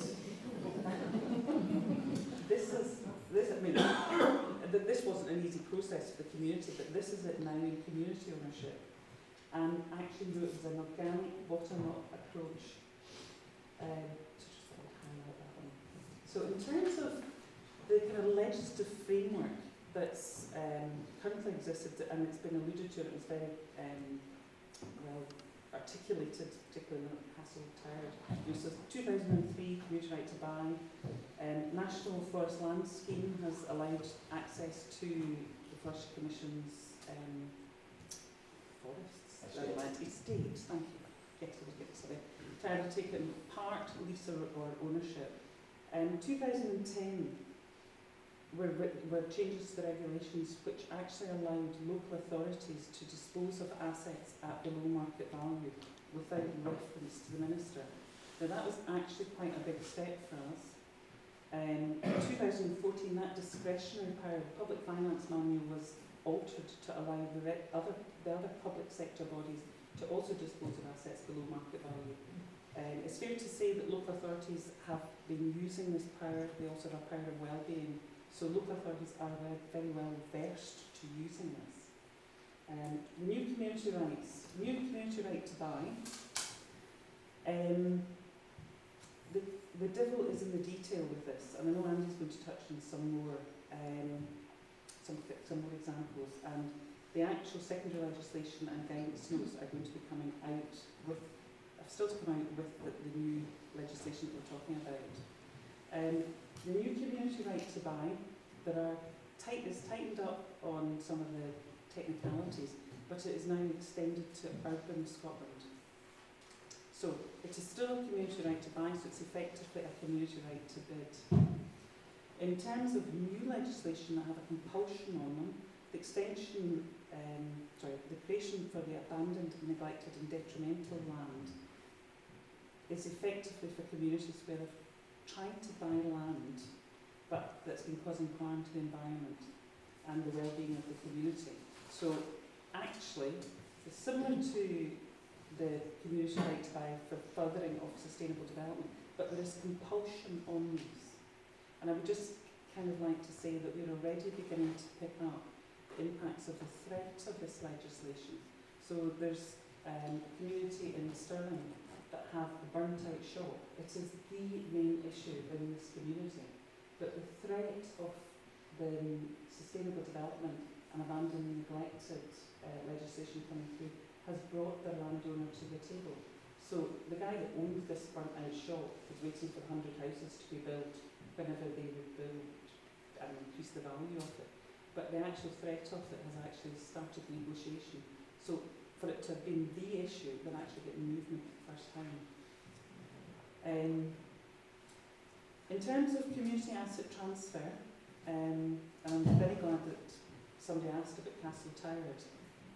this wasn't an easy process for the community, but this is it now in community ownership. And actually, it was an organic bottom-up approach. So in terms of the kind of legislative framework that's currently existed, and it's been alluded to, and it was very well articulated, particularly in Castle Tired. So 2003, community right to buy. National Forest Land Scheme has allowed access to the Forestry Commission's forests, estates, thank you. Yes, I was getting sorry. Tired have taken part, lease or ownership. 2010 were changes to the regulations which actually allowed local authorities to dispose of assets at below market value without reference to the Minister. Now that was actually quite a big step for us. In 2014, that discretionary power of the Public Finance Manual was altered to allow the other public sector bodies to also dispose of assets below market value. It's fair to say that local authorities have been using this power. They also have a power of well-being. So local authorities are very well versed to using this. New community rights. New community right to buy. The devil is in the detail with this, and I know Andy's going to touch on some more examples. And the actual secondary legislation and guidance notes are going to be coming out with, still to come out with the new legislation that we're talking about. The new community right to buy, it's tightened up on some of the technicalities, but it is now extended to urban Scotland. So it is still a community right to buy, so it's effectively a community right to bid. In terms of new legislation that have a compulsion on them, the extension, the creation for the abandoned, neglected and detrimental land is effectively for communities where they've tried to buy land but that's been causing harm to the environment and the well-being of the community. So actually, it's similar to the community right to buy for furthering of sustainable development, but there is compulsion on these. And I would just kind of like to say that we're already beginning to pick up the impacts of the threat of this legislation. So there's a community in Stirling that have a burnt out shop. It is the main issue in this community. But the threat of the sustainable development and abandoned neglected legislation coming through has brought the landowner to the table. So the guy that owns this burnt out shop is waiting for 100 houses to be built whenever they would build and increase the value of it. But the actual threat of it has actually started negotiation. So for it to have been the issue, they're actually getting movement for the first time. In terms of community asset transfer, and I'm very glad that somebody asked about Castle Tired.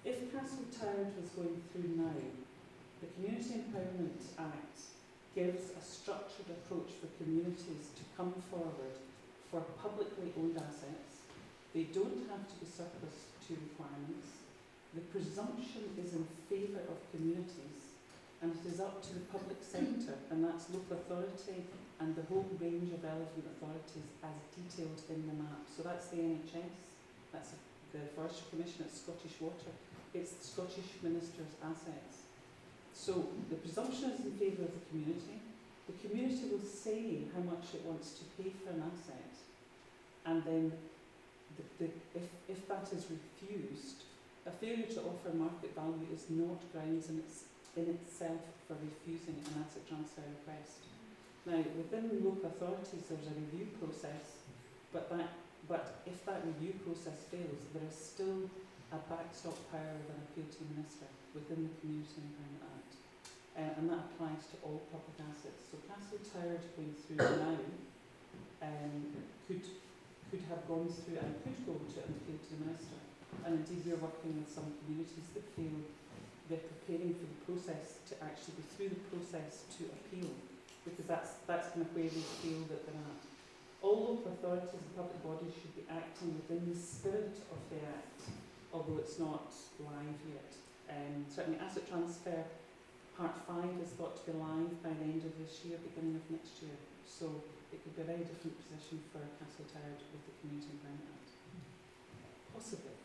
If Castle Tired was going through now, the Community Empowerment Act gives a structured approach for communities to come forward for publicly owned assets. They don't have to be surplus to requirements. The presumption is in favour of communities, and it is up to the public sector, and that's local authority and the whole range of relevant authorities as detailed in the map. So that's the NHS, that's the Forestry Commission, it's Scottish Water, it's the Scottish Minister's assets. So the presumption is in favour of the community. The community will say how much it wants to pay for an asset, and then if that is refused, a failure to offer market value is not grounds in itself for refusing an asset transfer request. Now, within local authorities there's a review process, but if that review process fails, there is still a backstop power of an appeal to the Minister within the Community Empowerment Act. And that applies to all public assets. So Castle Tired going through now could have gone through and could go to an appeal to the Minister. And indeed we're working with some communities that feel they're preparing for the process to actually go through the process to appeal, because that's kind of where they feel that they're at. All local authorities and public bodies should be acting within the spirit of the Act, although it's not live yet. Certainly asset transfer Part 5 is thought to be live by the end of this year, beginning of next year. So it could be a very different position for Castle Tired with the Community Empowerment Act. Possibly.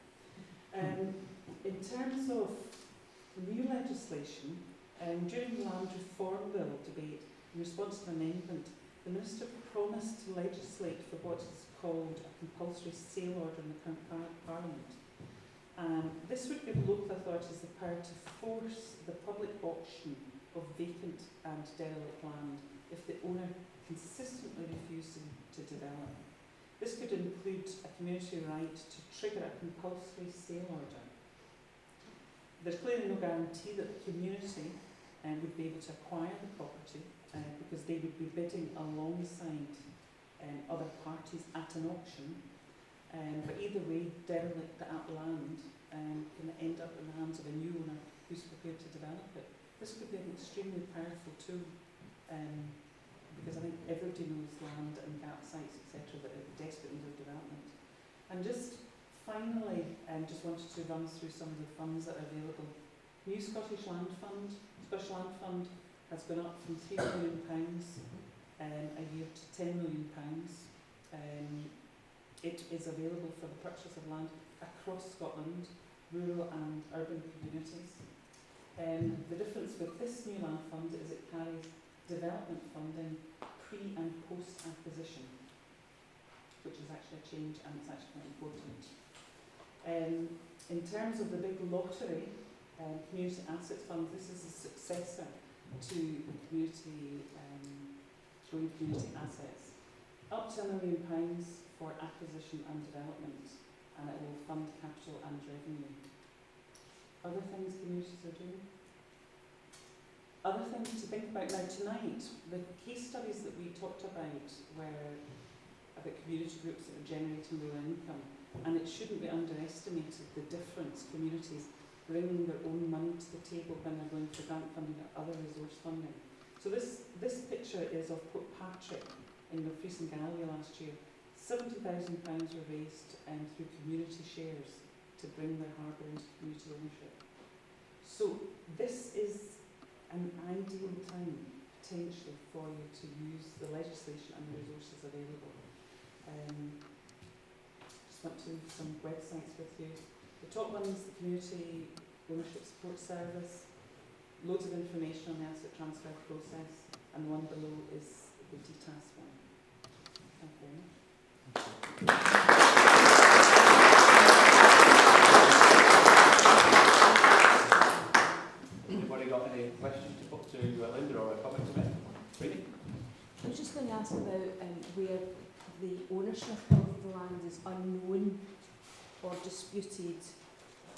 In terms of new legislation, during the Land Reform Bill debate, in response to an amendment, the Minister promised to legislate for what is called a compulsory sale order in the current Parliament. This would give local authorities the power to force the public auction of vacant and derelict land if the owner consistently refuses to develop. This could include a community right to trigger a compulsory sale order. There's clearly no guarantee that the community would be able to acquire the property because they would be bidding alongside other parties at an auction. But either way, derelict land can end up in the hands of a new owner who's prepared to develop it. This could be an extremely powerful tool because I think everybody knows land and gap sites, etc., that are desperate in need of development. And just finally, just wanted to run through some of the funds that are available. New Scottish Land Fund. Scottish Land Fund has gone up from £3 million a year to £10 million. It is available for the purchase of land across Scotland, rural and urban communities. The difference with this new land fund is it carries development funding pre and post acquisition, which is actually a change and it's actually quite important. In terms of the big lottery, Community Assets Fund, this is a successor to the community assets. Up to £1 million for acquisition and development, and it will fund capital and revenue. Other things communities are doing? Other things to think about now tonight, the case studies that we talked about were about community groups that are generating real income, and it shouldn't be underestimated the difference communities bringing their own money to the table when they're going for grant funding or other resource funding. So this picture is of Port Patrick in North and Galway last year. £70,000 were raised through community shares to bring their harbour into community ownership. So this is an ideal time, potentially, for you to use the legislation and the resources available. Just went to some websites with you. The top one is the Community Ownership Support Service. Loads of information on the asset transfer process, and the one below is the DTAS one. Thank you very much. Anybody got any questions to put to Linda or a comment to make? Really? I was just going to ask about where the ownership of the land is unknown or disputed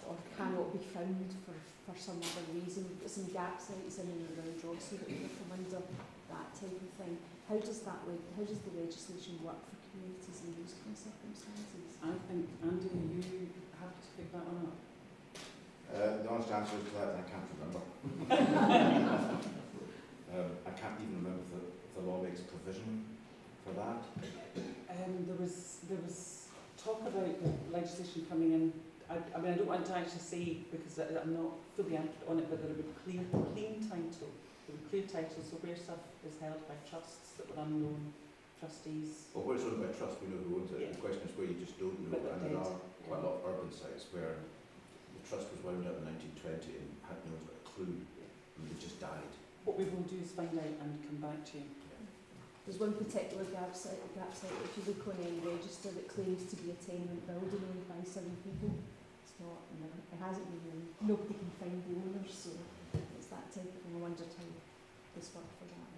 or cannot be found for some other reason. We've got some gap sites in and around Rothsay that would come under that type of thing. How does the legislation work for communities in those kind of circumstances? I think, Andy, you have to pick that one up. The honest answer to that is I can't remember. I can't even remember if the law makes provision for that. There was talk about the legislation coming in. I mean, I don't want to actually say because I'm not fully accurate on it, but there would be clean title. There would be clear title, so where stuff is held by trusts that were unknown, trustees. Well, where it's owned by trust, we know who owns it. Yeah. The question is where you just don't know, But and there are quite a lot of urban sites where the trust was wound up in 1920 and had no clue, and they just died. What we will do is find out and come back to you. There's one particular gap site, if you look on any register, that claims to be a tenement building owned by 7 people. It's not, it hasn't been known. Nobody can find the owners, so it's that type of thing. I wondered how this worked for that.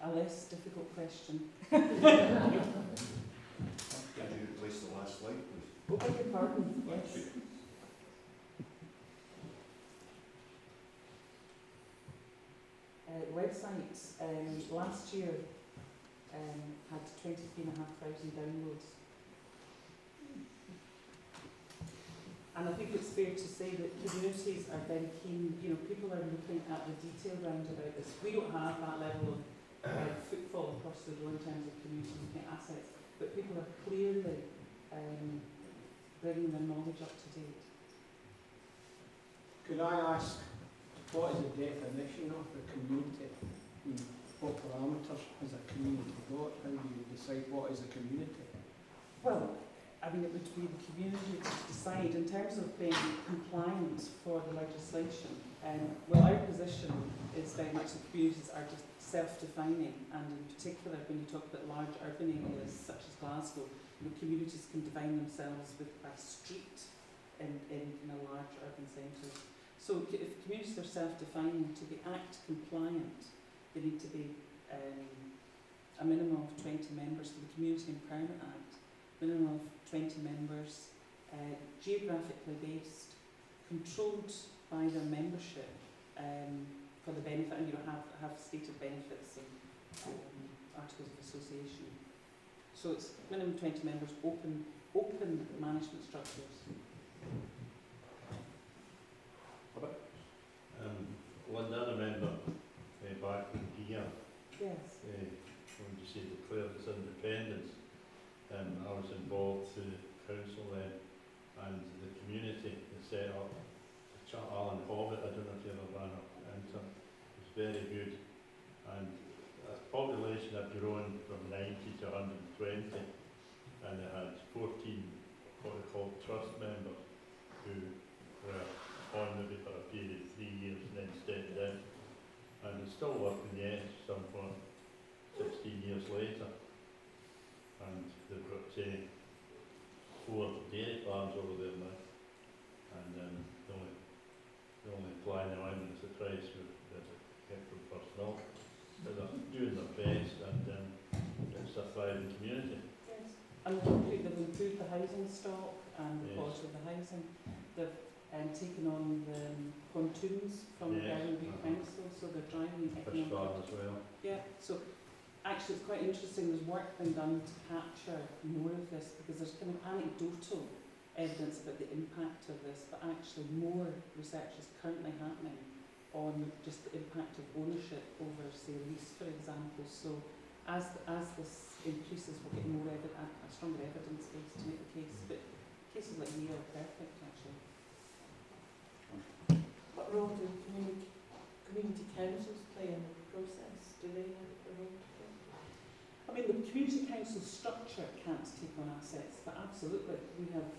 A less difficult question. Could you replace the last slide, please? Oh, beg your pardon, yes. Websites last year had 23,500 downloads. And I think it's fair to say that communities are very keen, people are looking at the detail round about this. We don't have that level of footfall across the door in terms of community looking at assets, but people are clearly bringing their knowledge up to date. Could I ask, what is the definition of the community? What parameters has a community got? How do you decide what is a community? Well, I mean, it would be the community to decide in terms of being compliant for the legislation. Well, our position is very much that communities are just self-defining, and in particular when you talk about large urban areas such as Glasgow, communities can define themselves by street in large urban centres. So if communities are self-defining, to be Act compliant, they need to be a minimum of 20 members for the Community Empowerment Act, minimum of 20 members, geographically based, controlled by their membership for the benefit, and have stated benefits and articles of association. So it's minimum 20 members, open management structures. Linda, I remember back in here, Yes. when you say declared its independence, I was involved through the council then, and the community had set up Alan Hobbit, I don't know if you ever ran up into it, it was very good, and the population had grown from 90 to 120, and it had 14 what we call trust members who were on maybe for a period of 3 years and then stepped down, and it's still working yet, some point 16 years later, and they've got 4 dairy farms over there now, and the only fly in the ointment is the price with the hectare first milk, but they're doing their best, and it's a thriving community. Yes. And they've improved the housing stock and the quality of the housing. They've taken on the pontoons from the Bute Council, so they're driving Fish farm as well. Yeah, so actually it's quite interesting, there's work being done to capture more of this, because there's kind of anecdotal evidence about the impact of this, but actually more research is currently happening on just the impact of ownership over, say, lease, for example. So as this increases, we'll get more a stronger evidence base to make the case, but cases like here are perfect, actually. What role do community councils play in the process? Do they have a role to play? I mean, the community council structure can't take on assets, but absolutely, we have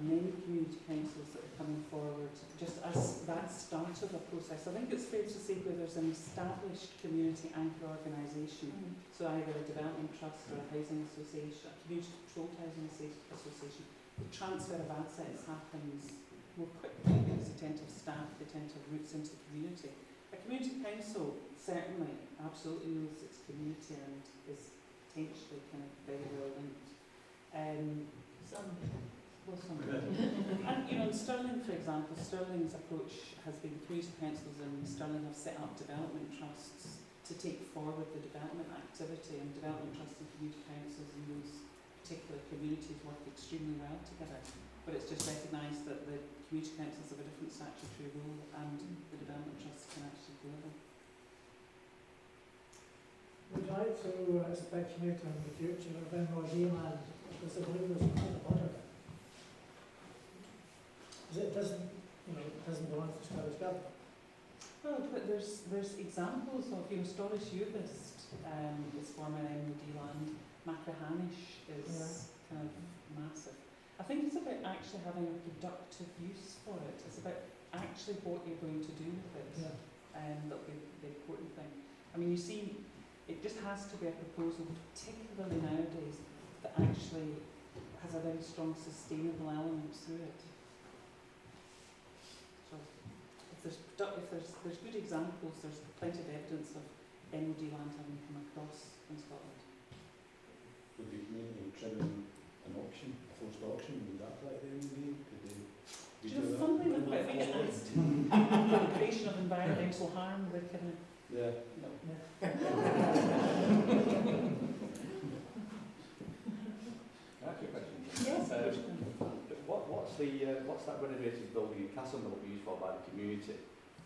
many community councils that are coming forward just as that start of a process. I think it's fair to say where there's an established community anchor organisation, so either a development trust or a housing association, a community controlled housing association, the transfer of assets happens more quickly because they tend to have staff, they tend to have roots into the community. A community council certainly absolutely knows its community and is potentially kind of very well linked. Some. And in Stirling, for example, Stirling's approach has been community councils, and Stirling have set up development trusts to take forward the development activity, and development trusts and community councils in those particular communities work extremely well together. But it's just recognised that the community councils have a different statutory role, and the development trusts can actually deliver. Would you like to speculate on the future of MOD land? Because I believe there's quite a lot of it. It doesn't belong to Scottish Government. Well, but there's examples of, Scottish Youthist is former MOD land, Macrahanish is kind of massive. I think it's about actually having a productive use for it. It's about actually what you're going to do with it. Yeah. That'll be the important thing. I mean, you see, it just has to be a proposal, particularly nowadays, that actually has a very strong sustainable element through it. So if there's good examples, there's plenty of evidence of MOD land having come across in Scotland. Would the community trimming an auction, a forced auction, would that apply to the MOD? Could they veto that? Funnily enough, I think it asked for the creation of environmental harm, they're kind of, Yeah. no. Yes. What's that renovated building in Castlemilk used for by the community?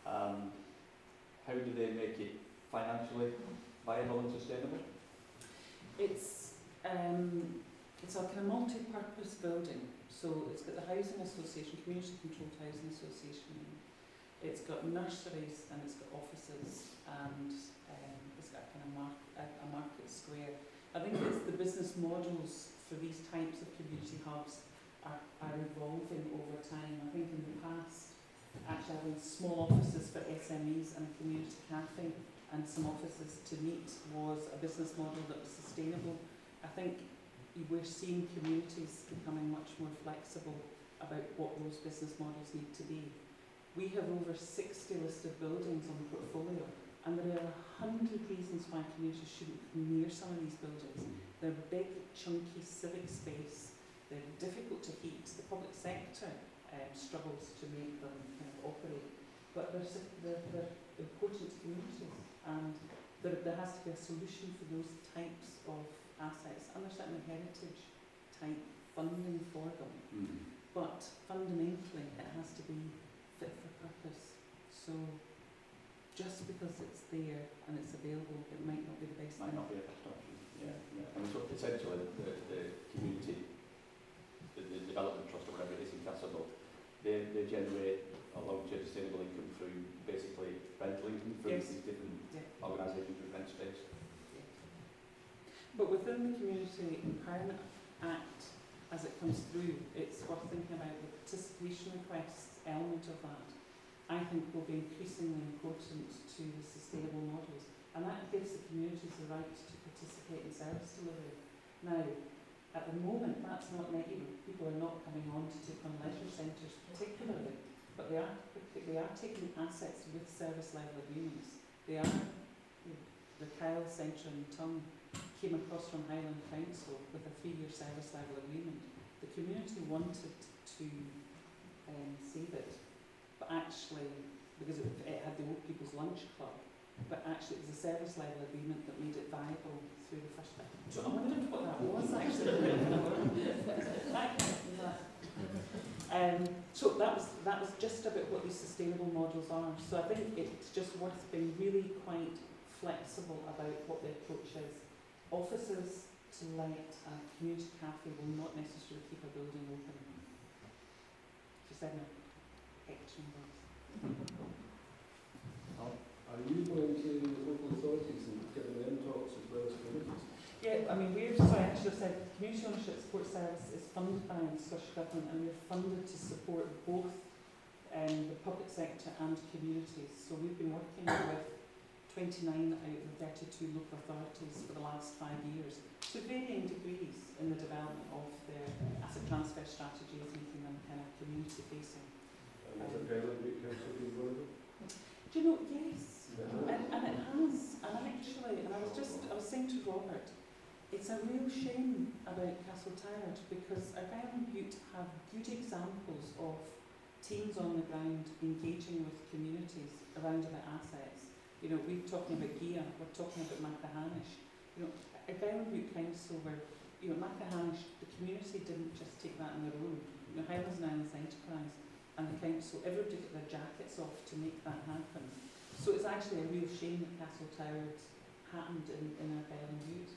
How do they make it financially viable and sustainable? It's a kind of multi-purpose building. So it's got the housing association, community controlled housing association. It's got nurseries and it's got offices, and it's got kind of a market square. I think it's the business models for these types of community hubs are evolving over time. I think in the past, actually having small offices for SMEs and a community cafe and some offices to meet was a business model that was sustainable. I think we're seeing communities becoming much more flexible about what those business models need to be. We have over 60 listed buildings on the portfolio, and there are 100 reasons why communities shouldn't come near some of these buildings. They're big, chunky civic space, they're difficult to heat, the public sector struggles to make them kind of operate, but they're important to communities, and there has to be a solution for those types of assets, and there's certainly heritage type funding for them. But fundamentally it has to be fit for purpose. So just because it's there and it's available, it might not be the best Might thing. not be a best option. Yeah, yeah. I mean, so essentially the community, the development trust or whatever it is in Castlebar, they generate a long-term sustainable income through basically rental income from Yes. these different organisations with rent space. But within the Community Empowerment Act, as it comes through, it's worth thinking about the participation requests element of that. I think will be increasingly important to the sustainable models, and that gives the communities the right to participate in service delivery. Now, at the moment, that's not negative. People are not coming on to take on leisure centres particularly, but they are taking assets with service level agreements. They are, the Kyle Centre in Tongue came across from Highland Council with a 3-year service level agreement. The community wanted to save it, but actually, because it had the Old People's Lunch Club, but actually it was a service level agreement that made it viable through the first bit. So I wondered what that was actually. So that was just about what these sustainable models are. So I think it's just worth being really quite flexible about what the approach is. Offices to let a community cafe will not necessarily keep a building open. She said no. Action words. Are you going to local authorities and giving them talks as well as communities? Yeah, I mean, I actually said Community Ownership Support Service is funded by the Scottish Government, and we're funded to support both the public sector and communities. So we've been working with 29 out of 32 local authorities for the last 5 years, to varying degrees in the development of their asset transfer strategies, making them kind of community facing. And has Bute Council been one of them? Do you know, yes, and it has, and actually, and I was saying to Robert, it's a real shame about Castletired because Argyll and Bute have good examples of teams on the ground engaging with communities around their assets. You know, we're talking about GIA, we're talking about Macahanish. You know, Argyll and Bute Council were, you know, Macahanish, the community didn't just take that on their own. You know, Highlands and Islands Enterprise and the council, everybody took their jackets off to make that happen. So it's actually a real shame that Castletired happened in Argyll and Bute.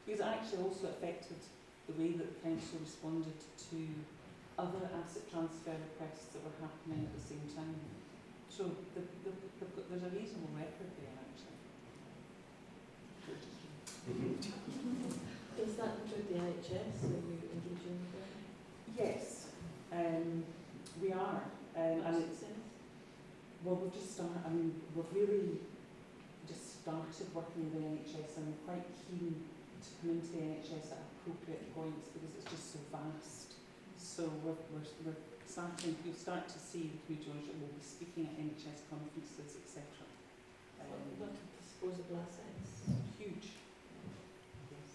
Because it actually also affected the way that the council responded to other asset transfer requests that were happening at the same time. So there's a reasonable record there, actually. Does that include the NHS? Are you engaging with them? Yes, we are. And it's, well, we've just started, I mean, we've really just started working with the NHS, and I'm quite keen to come into the NHS at appropriate points because it's just so vast. So we're starting, you'll start to see the community ownership will be speaking at NHS conferences, etc. What disposable assets? Huge. Yes.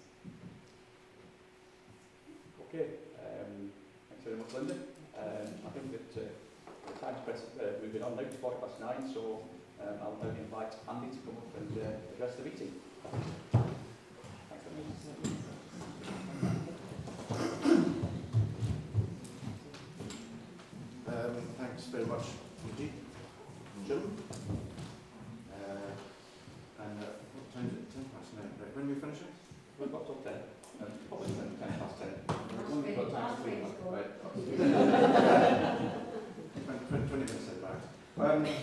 Okay, thanks very much, Linda. I think that the time's moving on now to 9:40, so I'll now invite Andy to come up and address the meeting. Thanks very much. Thanks very much, Jim. What time is it? 9:10. Right, when are we finishing? We've got till 10. Probably 10:10. We've only got time to clean up. Right. 20 minutes in back.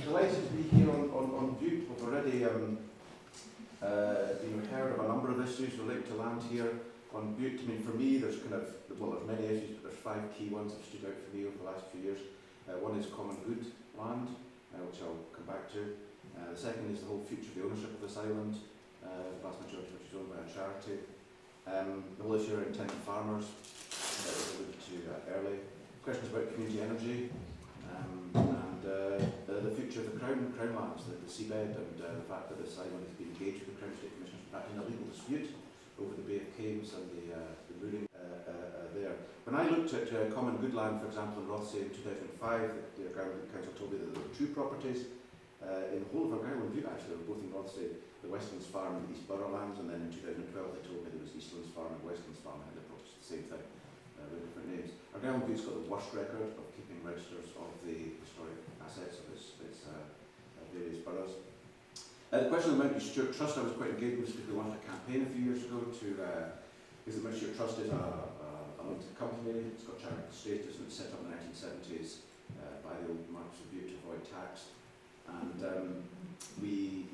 Delighted to be here on Bute. We've already been heard of a number of issues related to land here on Bute. I mean, for me, there's there's many issues, but there's 5 key ones that stood out for me over the last few years. One is common good land, which I'll come back to. The second is the whole future of the ownership of this island, the vast majority of which is owned by a charity. The will issue intended farmers, that was alluded to early. Questions about community energy, and the future of the Crown lands, the seabed, and the fact that this island has been engaged with the Crown State Commission in a legal dispute over the Bay of Caves and the ruling there. When I looked at Common Good land, for example, in Rothsay in 2005, the Argyll Council told me that there were 2 properties in the whole of Argyll and Bute, actually, both in Rothsay, the Westlands Farm and East Borough lands, and then in 2012 they told me there was Eastlands Farm and Westlands Farm, and they proposed the same thing, with different names. Argyll and Bute's got the worst record of keeping registers of the historic assets of its various boroughs. The question of the Mount Stewart Trust, I was quite engaged with because we wanted a campaign a few years ago to, because the Mount Stewart Trust is a limited company, it's got charitable status, and it was set up in the 1970s by the old Marquess of Bute to avoid tax. And we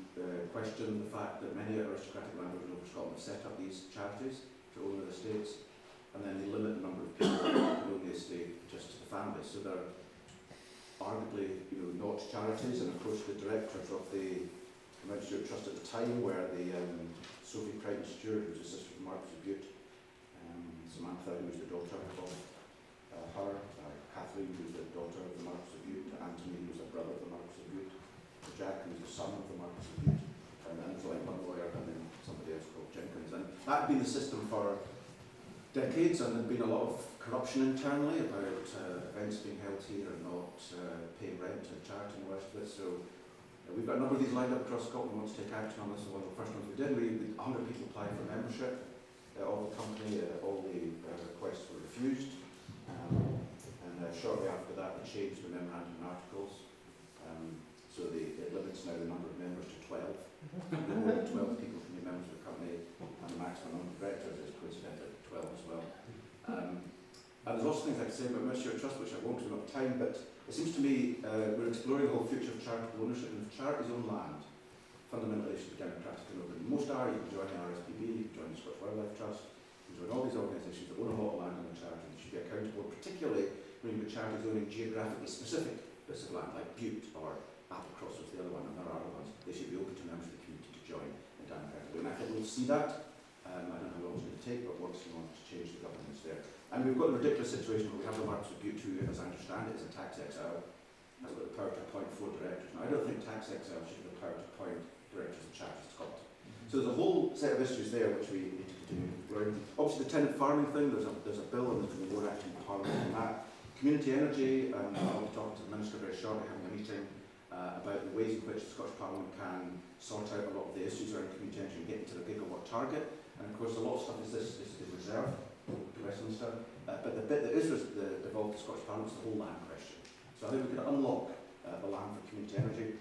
questioned the fact that many aristocratic landowners over Scotland have set up these charities to own their estates, and then they limit the number of people who own the estate just to the family. So they're arguably, not charities, and of course the directors of the Mount Stewart Trust at the time were the Sophie Crichton Stewart, who was a sister of the Marquess of Bute, Samantha, who was the daughter of her, Catherine, who was the daughter of the Marquess of Bute, Anthony, who was the brother of the Marquess of Bute, Jack, who was the son of the Marquess of Bute, and there was like one lawyer and then somebody else called Jenkins. And that had been the system for decades, and there had been a lot of corruption internally about events being held here and not paying rent to charity and the rest of it. So we've got a number of these lined up across Scotland. We want to take action on this, and one of the first ones we did, 100 people applied for membership of the company. All the requests were refused, and shortly after that we changed the memorandum and articles, so it limits now the number of members to 12. No more than 12 people can be members of the company, and the maximum number of directors is coincidentally 12 as well. And there's also things I could say about Mount Stewart Trust, which I won't do enough time, but it seems to me we're exploring the whole future of charitable ownership, and if charities own land, fundamentally it should be democratic and open. Most are, you can join the RSPB, you can join the Scottish Wildlife Trust, you can join all these organisations that own a lot of land on the charity. They should be accountable, particularly when you've got charities owning geographically specific bits of land, like Bute or Applecross was the other one, and there are other ones. They should be open to members of the community to join in democratically. And I think we'll see that. I don't know how long it's going to take, but once you want to change the governance there. And we've got a ridiculous situation where we have the Marquess of Bute, who, as I understand it, is a tax exile, has got the power to appoint 4 directors. Now, I don't think tax exiles should have the power to appoint directors of charities of Scotland. So there's a whole set of issues there which we need to continue exploring. Obviously, the tenant farming thing, there's a bill, and there's going to be more action in Parliament on that. Community energy, I'll be talking to the Minister very shortly, having a meeting about the ways in which the Scottish Parliament can sort out a lot of the issues around community energy and get to the gigawatt target. And of course, a lot of stuff is reserved to Westminster, but the bit that is devolved to Scottish Parliament is the whole land question. So I think we could unlock the land for community energy.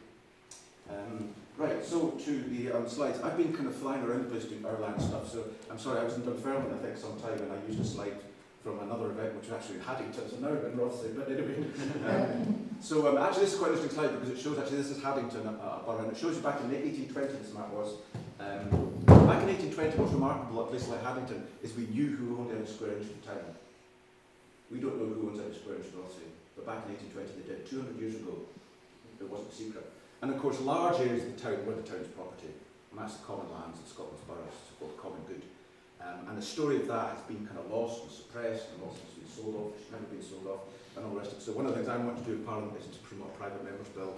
Right, so to the slides. I've been kind of flying around the place doing our land stuff, so I'm sorry, I was in Dunfermline I think sometime, and I used a slide from another event which was actually in Haddington, so now I'm in Rothsay, but anyway. Actually this is quite an interesting slide because it shows, actually this is Haddington, a borough, and it shows you back in 1820, this map was. Back in 1820, what's remarkable at a place like Haddington is we knew who owned every square inch of the town. We don't know who owns every square inch of Rothsay, but back in 1820 they did. 200 years ago, it wasn't a secret. And of course, large areas of the town were the town's property, and that's the common lands of Scotland's boroughs, so called common good. And the story of that has been kind of lost and suppressed, and lost and been sold off, it's never been sold off, and all the rest of it. So one of the things I want to do in Parliament is to promote a private members' bill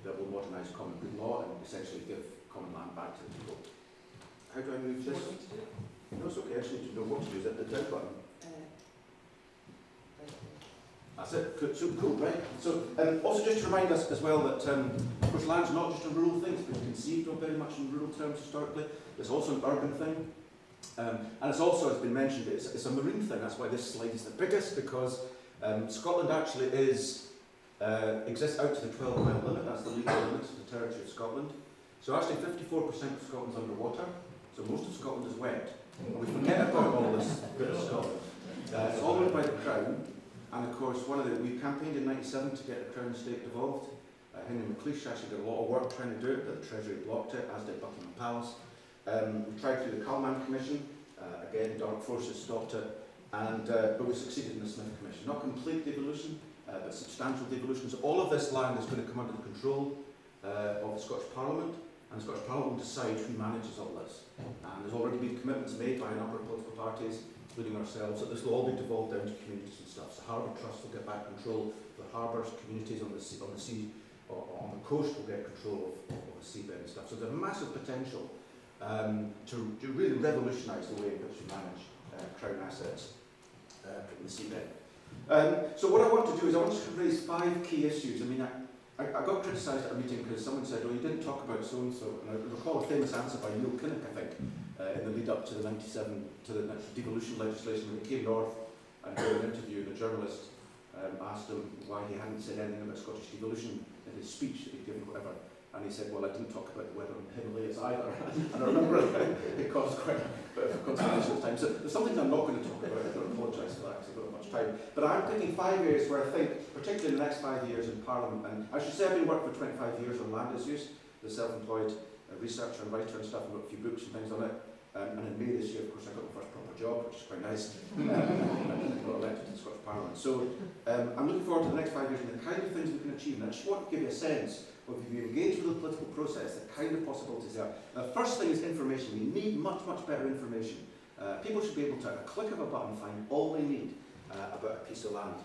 that will modernise common good law and essentially give common land back to the people. How do I move this? No, it's okay, I just need to know what to do. Is it the down button? That's it. Good. So cool, right? So also just to remind us as well that of course land's not just a rural thing, it's been conceived of very much in rural terms historically. It's also an urban thing. And it's also, as has been mentioned, it's a marine thing. That's why this slide is the biggest, because Scotland actually exists out to the 12-mile limit. That's the legal limits of the territory of Scotland. So actually 54% of Scotland's underwater, so most of Scotland is wet. And we forget about all this bit of Scotland. It's all owned by the Crown. And of course, we campaigned in '97 to get the Crown Estate devolved. Henry McLeish actually did a lot of work trying to do it, but the Treasury blocked it, as did Buckingham Palace. We tried through the Cullman Commission, again, dark forces stopped it, but we succeeded in the Smith Commission. Not complete devolution, but substantial devolution. So all of this land is going to come under the control of the Scottish Parliament, and the Scottish Parliament will decide who manages all this. And there's already been commitments made by a number of political parties, including ourselves, that this will all be devolved down to communities and stuff. So Harbour Trust will get back control of the harbours, communities on the sea, or on the coast will get control of the seabed and stuff. So there's a massive potential to really revolutionise the way in which we manage Crown assets in the seabed. So what I want to do is I want to raise 5 key issues. I mean, I got criticised at a meeting because someone said, oh, you didn't talk about so-and-so. And I recall a famous answer by Neil Kinnock, I think, in the lead up to the devolution legislation, when he came north and did an interview, and the journalist asked him why he hadn't said anything about Scottish devolution in his speech that he'd given, whatever. And he said, well, I didn't talk about the weather in the Himalayas either. And I remember it caused quite a bit of consternation at the time. So there's something I'm not going to talk about. I don't apologise for that because I don't have much time. But I'm picking 5 areas where I think, particularly in the next 5 years in Parliament, and I should say I've been working for 25 years on land issues, the self-employed researcher and writer and stuff, and wrote a few books and things on it. And in May this year, of course, I got my first proper job, which is quite nice. I got elected to the Scottish Parliament. So I'm looking forward to the next 5 years and the kind of things we can achieve. And I just want to give you a sense of, if you engage with the political process, the kind of possibilities there. The first thing is information. We need much, much better information. People should be able to, at a click of a button, find all they need about a piece of land.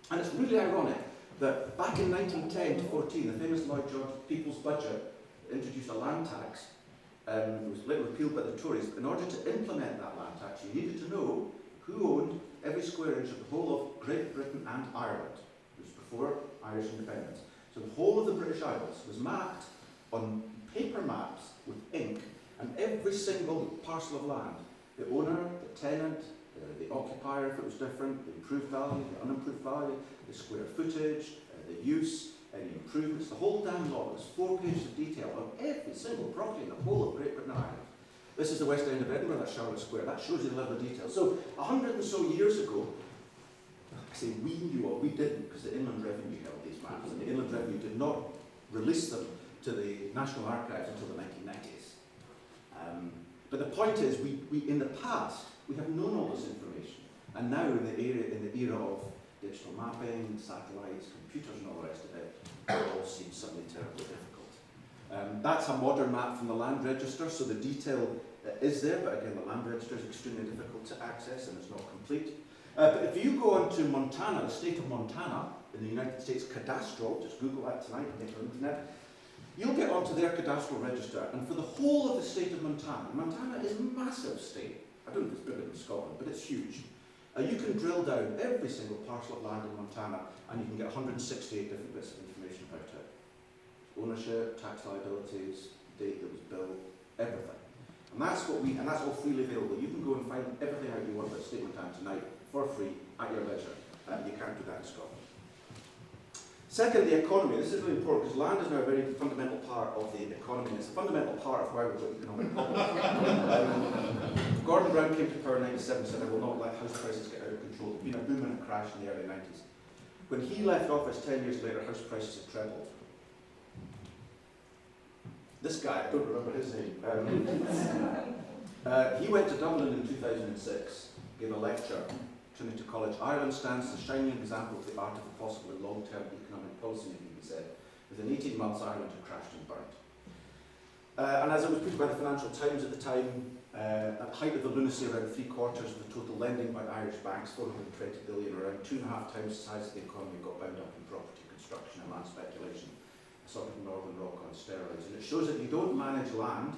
And it's really ironic that back in 1910 to 14, the famous Lloyd George People's Budget introduced a land tax. It was later repealed by the Tories. In order to implement that land tax, you needed to know who owned every square inch of the whole of Great Britain and Ireland. It was before Irish independence. So the whole of the British Isles was mapped on paper maps with ink, and every single parcel of land, the owner, the tenant, the occupier if it was different, the improved value, the unimproved value, the square footage, the use, any improvements, the whole damn lot. There's 4 pages of detail on every single property in the whole of Great Britain and Ireland. This is the West End of Edinburgh, that's Charlotte Square. That shows you the level of detail. So 100 and so years ago, I say we knew, or we didn't, because the Inland Revenue held these maps, and the Inland Revenue did not release them to the National Archives until the 1990s. But the point is, we in the past, we have known all this information, and now in the era of digital mapping, satellites, computers and all the rest of it, it all seems suddenly terribly difficult. That's a modern map from the Land Register, so the detail is there, but again the Land Register is extremely difficult to access and it's not complete. But if you go on to Montana, the state of Montana, in the United States Cadastral, just Google that tonight and get on the internet, you'll get onto their cadastral register, and for the whole of the state of Montana, Montana is a massive state. I don't know if it's bigger than Scotland, but it's huge. You can drill down every single parcel of land in Montana, and you can get 168 different bits of information about it. Ownership, tax liabilities, date that was built, everything. And that's all freely available. You can go and find everything out you want about the state of Montana tonight for free at your leisure. You can't do that in Scotland. Second, the economy. This is really important because land is now a very fundamental part of the economy. It's a fundamental part of why we've got economic problems. Gordon Brown came to power in 1997 and said, I will not let house prices get out of control. There's been a boom and a crash in the early 90s. When he left office 10 years later, house prices had trebled. This guy, I don't remember his name, he went to Dublin in 2006, gave a lecture, Trinity College. Ireland stands as a shining example of the art of the possible in long-term economic policy making, he said. Within 18 months, Ireland had crashed and burnt. And as it was put by the Financial Times at the time, at the height of the lunacy, around 3/4 of the total lending by Irish banks, 420 billion, around 2.5 times the size of the economy, got bound up in property construction and land speculation, a sort of Northern Rock on steroids. And it shows that you don't manage land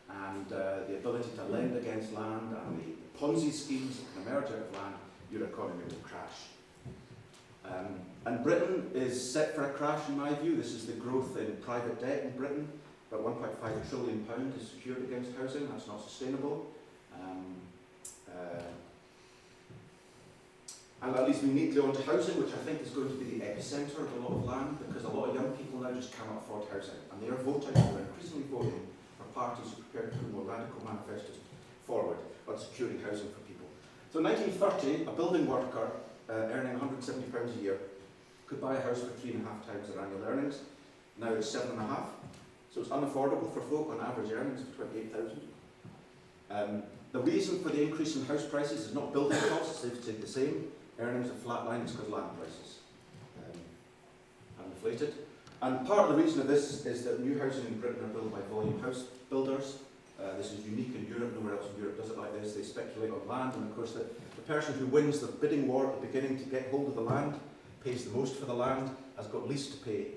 and the ability to lend against land and the Ponzi schemes that can emerge out of land, your economy will crash. And Britain is set for a crash in my view. This is the growth in private debt in Britain. About £1.5 trillion is secured against housing. That's not sustainable. And that leads me neatly on to housing, which I think is going to be the epicentre of a lot of land, because a lot of young people now just cannot afford housing. And they are voting, they're increasingly voting for parties who are prepared to put more radical manifestos forward on securing housing for people. So in 1930, a building worker earning £170 a year could buy a house for 3.5 times their annual earnings. Now it's 7.5. So it's unaffordable for folk on average earnings of 28,000. The reason for the increase in house prices is not building costs, they've stayed the same. Earnings are flatlined, it's because land prices have inflated. And part of the reason of this is that new housing in Britain are built by volume house builders. This is unique in Europe, nowhere else in Europe does it like this. They speculate on land, and of course the person who wins the bidding war at the beginning to get hold of the land, pays the most for the land, has got least to pay,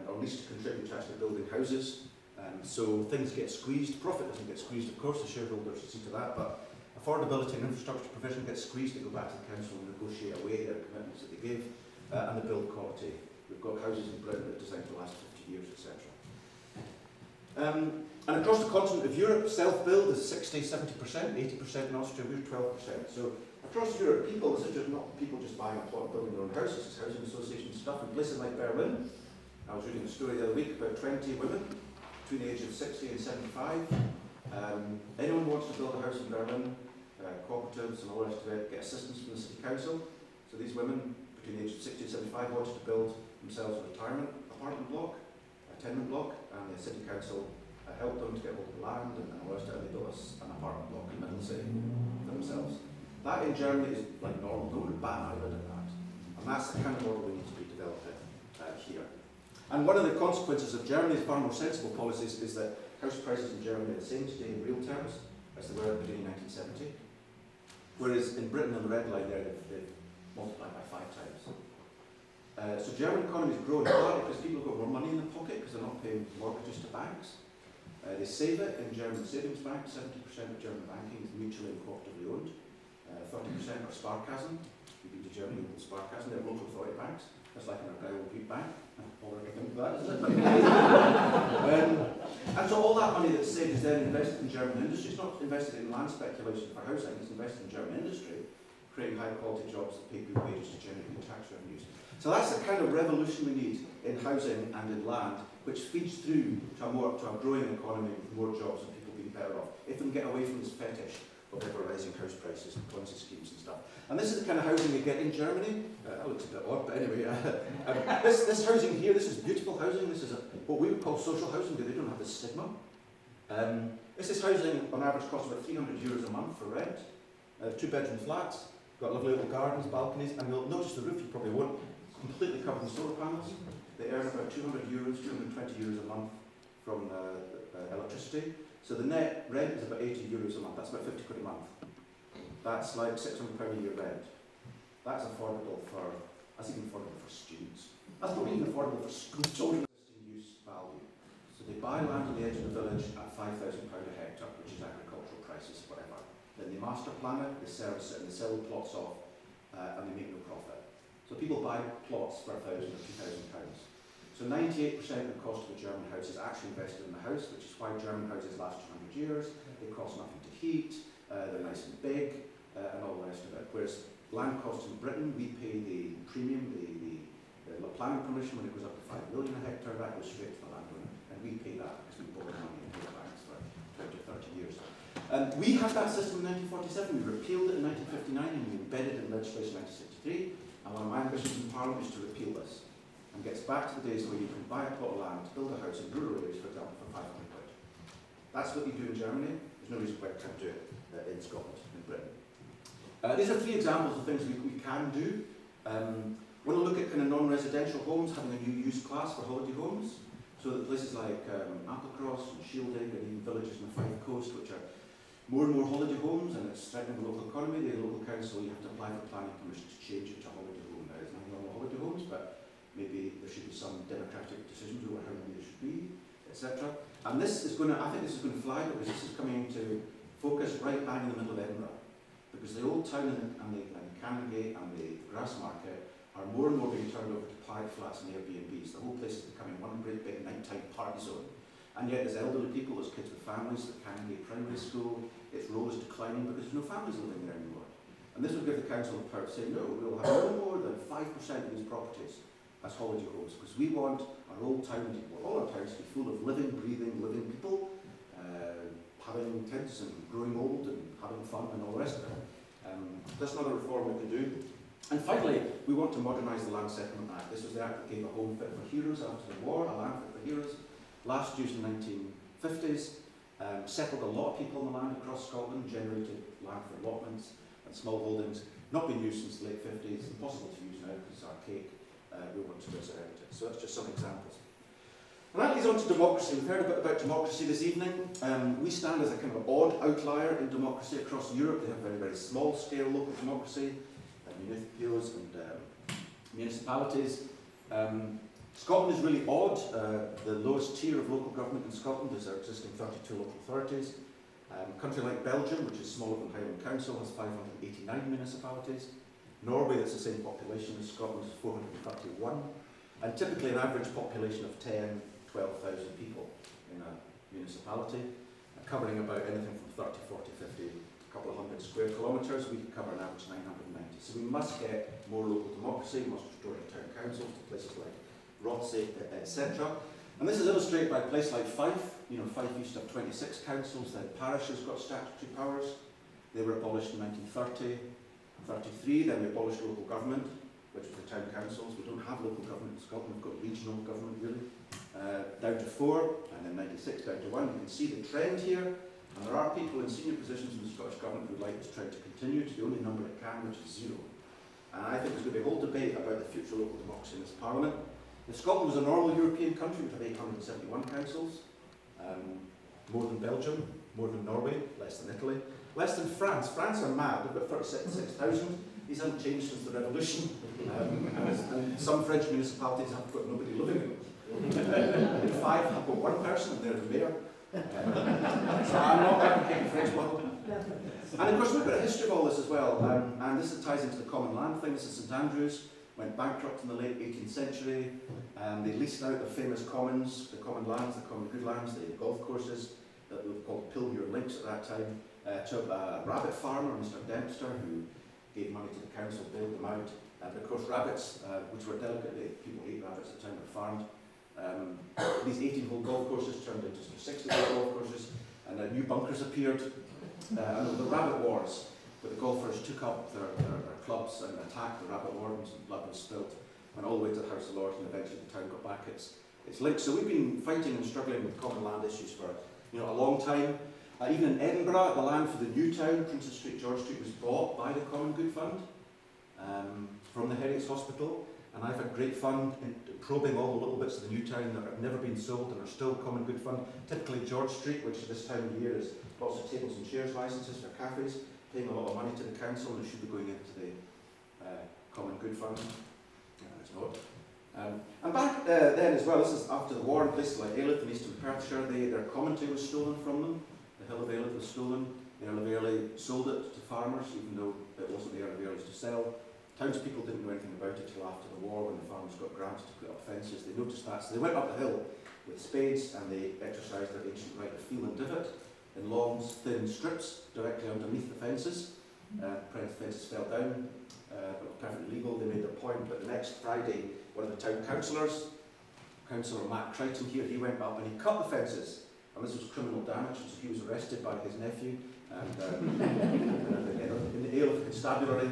or least to contribute to actually building houses. So things get squeezed. Profit doesn't get squeezed, of course, the shareholders see to that, but affordability and infrastructure provision gets squeezed. They go back to the council and negotiate away their commitments that they give, and the build quality. We've got houses in Britain that are designed to last 50 years, etc. And across the continent of Europe, self-build is 60-70%, 80% in Austria, we're 12%. So across Europe, people, this is just not people just buying a plot, building their own house, this is housing association stuff. In places like Berlin, I was reading a story the other week about 20 women between the age of 60 and 75. Anyone who wants to build a house in Berlin, cooperatives and all the rest of it, get assistance from the city council. So these women between the age of 60 and 75 wanted to build themselves a retirement apartment block, a tenement block, and the city council helped them to get hold of the land and all the rest of it. They built us an apartment block in the middle of the city for themselves. That in Germany is like normal, no one would bat an eyelid at that. And that's the kind of model we need to be developing here. And one of the consequences of Germany's far more sensible policies is that house prices in Germany are the same today in real terms as they were at the beginning of 1970. Whereas in Britain, on the red line there, they've multiplied by 5 times. So German economy is growing partly because people have got more money in their pocket because they're not paying mortgages to banks. They save it in German savings banks. 70% of German banking is mutually and cooperatively owned. 30% are Sparkassen. You've been to Germany with Sparkassen, they're local authority banks. That's like an Argyle Bute bank. All I can think of that, isn't it? And so all that money that's saved is then invested in German industry. It's not invested in land speculation for housing, it's invested in German industry, creating high quality jobs that pay good wages to generate good tax revenues. So that's the kind of revolution we need in housing and in land, which feeds through to a growing economy with more jobs and people being better off. If we can get away from this fetish of ever rising house prices and Ponzi schemes and stuff. And this is the kind of housing we get in Germany. That looks a bit odd, but anyway. This housing here, this is beautiful housing. This is what we would call social housing, but they don't have this stigma. This is housing on average costs about €300 a month for rent. 2-bedroom flats, got lovely little gardens, balconies, and you'll notice the roof, you probably won't, completely covered in solar panels. They earn about €200, €220 a month from electricity. So the net rent is about €80 a month. That's about 50 quid a month. That's like £600 a year rent. That's affordable for, that's even affordable for students. That's probably even affordable for school children. Existing use value. So they buy land on the edge of the village at £5,000 a hectare, which is agricultural prices, whatever. Then they master plan it, they service it, and they sell the plots off, and they make no profit. So people buy plots for £1,000 or £2,000. So 98% of the cost of a German house is actually invested in the house, which is why German houses last 200 years. They cost nothing to heat, they're nice and big, and all the rest of it. Whereas land costs in Britain, we pay the premium, the planning permission when it goes up to 5 million a hectare, that goes straight to the landowner. And we pay that because we borrow money in the banks for 20 or 30 years. We had that system in 1947, we repealed it in 1959, and we embedded it in legislation in 1963. And one of my ambitions in Parliament is to repeal this. And gets back to the days where you can buy a plot of land, build a house in rural areas, for example, for 500 quid. That's what you do in Germany. There's no reason why we can't do it in Scotland, in Britain. These are 3 examples of things we can do. We want to look at kind of non-residential homes, having a new use class for holiday homes. So that places like Applecross and Shielding and even villages on the Fife Coast, which are more and more holiday homes, and it's threatening the local economy. The local council, you have to apply for planning permission to change it to a holiday home. Now, there's nothing wrong with holiday homes, but maybe there should be some democratic decisions over how many there should be, etc. And this is going to, I think this is going to fly because this is coming into focus right bang in the middle of Edinburgh. Because the old town and the Canongate and the Grassmarket are more and more being turned over to private flats and Airbnbs. The whole place is becoming one great big nighttime party zone. And yet there's elderly people, there's kids with families, the Canongate Primary School, its role is declining because there's no families living there anymore. And this will give the council the power to say, no, we'll have no more than 5% of these properties as holiday homes, because we want our old town, all our towns to be full of living, breathing, living people, having kids and growing old and having fun and all the rest of it. That's another reform we can do. And finally, we want to modernise the Land Settlement Act. This was the act that gave a home fit for heroes after the war, a land fit for heroes. Last used in the 1950s, settled a lot of people on the land across Scotland, generated land for allotments and small holdings, not been used since the late 50s, impossible to use now because it's archaic. We want to resurrect it. So that's just some examples. on to democracy. We've heard a bit about democracy this evening. We stand as a kind of odd outlier in democracy across Europe. They have very, very small scale local democracy, municipalities and municipalities. Scotland is really odd. The lowest tier of local government in Scotland is our existing 32 local authorities. A country like Belgium, which is smaller than Highland Council, has 589 municipalities. Norway, that's the same population as Scotland, is 431. And typically an average population of 10, 12,000 people in a municipality, covering about anything from 30, 40, 50, a couple of hundred square kilometres. We cover an average 990. So we must get more local democracy, we must restore the town councils to places like Rothsay, etc. And this is illustrated by a place like Fife. You know, Fife used to have 26 councils, then parishes got statutory powers. They were abolished in 1930, 33, then we abolished local government, which was the town councils. We don't have local government in Scotland, we've got regional government really. Down to 4, and then 96 down to 1. You can see the trend here, and there are people in senior positions in the Scottish Government who would like this trend to continue to the only number it can, which is 0. And I think there's going to be a whole debate about the future local democracy in this Parliament. If Scotland was a normal European country, we'd have 871 councils, more than Belgium, more than Norway, less than Italy, less than France. France are mad, they've got 36,000. These haven't changed since the revolution. And some French municipalities have got nobody living in them. In 5 have got 1 person and they're the mayor. So I'm not advocating French model. And of course we've got a history of all this as well, and this ties into the common land thing. This is St Andrews, went bankrupt in the late 18th century. They leased out the famous commons, the common lands, the common good lands, the golf courses that were called Pilmuir Links at that time, to a rabbit farmer, Mr Dempster, who gave money to the council, bailed them out. And of course rabbits, which were delicate, people ate rabbits at the time, were farmed. These 18-hole golf courses turned into 60-hole golf courses, and new bunkers appeared. And there were the rabbit wars, where the golfers took up their clubs and attacked the rabbit wardens, and blood was spilt, went all the way to the House of Lords, and eventually the town got back its links. So we've been fighting and struggling with common land issues for a long time. Even in Edinburgh, the land for the new town, Princess Street, George Street, was bought by the Common Good Fund from the Heriots Hospital, and I've had great fun in probing all the little bits of the new town that have never been sold and are still Common Good Fund. Typically George Street, which this time of year is lots of tables and chairs licences for cafes, paying a lot of money to the council, and it should be going into the Common Good Fund. It's not. And back then as well, this is after the war, in places like Ayliffe in eastern Perthshire, their commentary was stolen from them. The Hill of Ayliffe was stolen. The Earl of Airlie sold it to farmers, even though it wasn't the Earl of Airlie's to sell. Townspeople didn't know anything about it till after the war, when the farmers got grants to put up fences. They noticed that, so they went up the hill with spades and they exercised their ancient right to feel and divot in long, thin strips directly underneath the fences. Fences fell down, but perfectly legal. They made their point. But the next Friday, one of the town councillors, Councillor Matt Crichton here, he went up and he cut the fences. And this was criminal damage, so he was arrested by his nephew and in the Ayliffe Constabulary.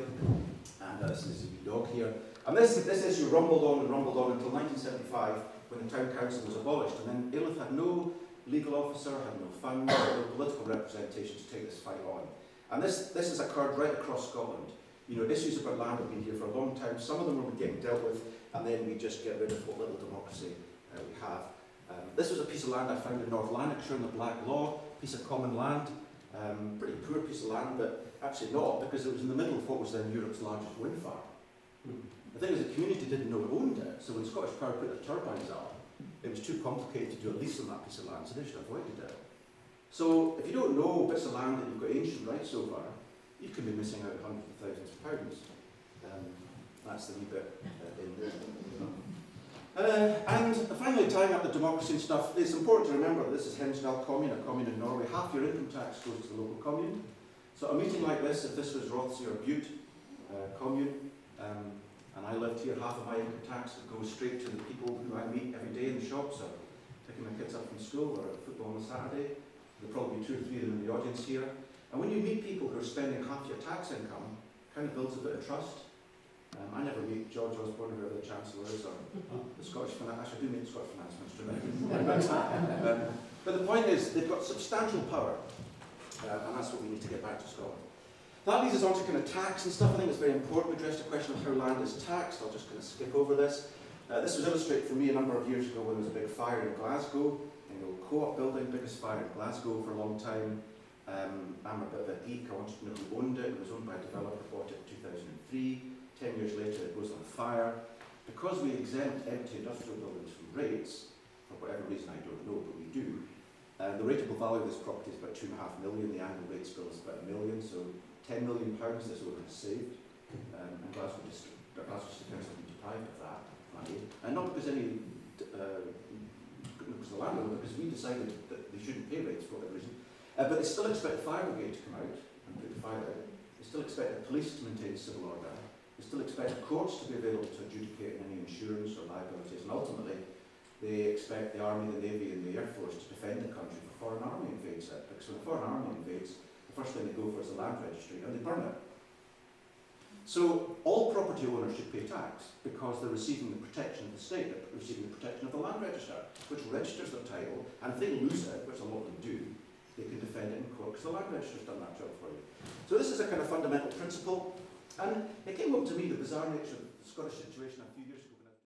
And this is a dog here. And this issue rumbled on until 1975, when the town council was abolished. And then Ayliffe had no legal officer, had no funds, no political representation to take this fight on. And this has occurred right across Scotland. Issues about land have been here for a long time. Some of them were getting dealt with, and then we just get rid of what little democracy we have. This was a piece of land I found in North Lanarkshire in the Black Law, piece of common land, pretty poor piece of land, but actually not, because it was in the middle of what was then Europe's largest wind farm. The thing is, the community didn't know it owned it, so when Scottish Power put their turbines up, it was too complicated to do a lease on that piece of land, so they just avoided it. So if you don't know bits of land that you've got ancient rights over, you can be missing out hundreds of thousands of pounds. That's the wee bit in there. And finally, tying up the democracy and stuff, it's important to remember that this is Hemsdale Commune, a commune in Norway. Half your income tax goes to the local commune. So a meeting like this, if this was Rothsay or Bute commune, and I lived here, half of my income tax would go straight to the people who I meet every day in the shops, or picking my kids up from school, or at football on a Saturday. There'll probably be 2 or 3 of them in the audience here. And when you meet people who are spending half your tax income, it kind of builds a bit of trust. I never meet George Osborne, whoever the Chancellor is, or the Scottish Finance. Actually, I do meet the Scottish Finance Minister. But the point is, they've got substantial power, and that's what we need to get back to Scotland. That leads us on to kind of tax and stuff. I think it's very important. We addressed the question of how land is taxed. I'll just kind of skip over this. This was illustrated for me a number of years ago when there was a big fire in Glasgow, in the old Co-op building, biggest fire in Glasgow for a long time. I'm a bit of a geek, I wanted to know who owned it. It was owned by a developer, bought it in 2003. 10 years later it goes on fire. Because we exempt empty industrial buildings from rates, for whatever reason I don't know, but we do, the rateable value of this property is about 2.5 million, the annual rates bill is about £1 million, so £10 million this owner has saved. And Glasgow City Council has been deprived of that money. And not because because the landlord, because we decided that they shouldn't pay rates for whatever reason. But they still expect the fire brigade to come out and put the fire out. They still expect the police to maintain civil order. They still expect the courts to be available to adjudicate any insurance or liabilities. And ultimately, they expect the Army, the Navy and the Air Force to defend the country if a foreign army invades it. Because when a foreign army invades, the first thing they go for is the land registry and they burn it. So all property owners should pay tax because they're receiving the protection of the state, they're receiving the protection of the land register, which registers their title, and if they lose it, which a lot of them do, they can defend it in court because the land register's done that job for you. So this is a kind of fundamental principle, and it came up to me the bizarre nature of the Scottish situation a few years ago.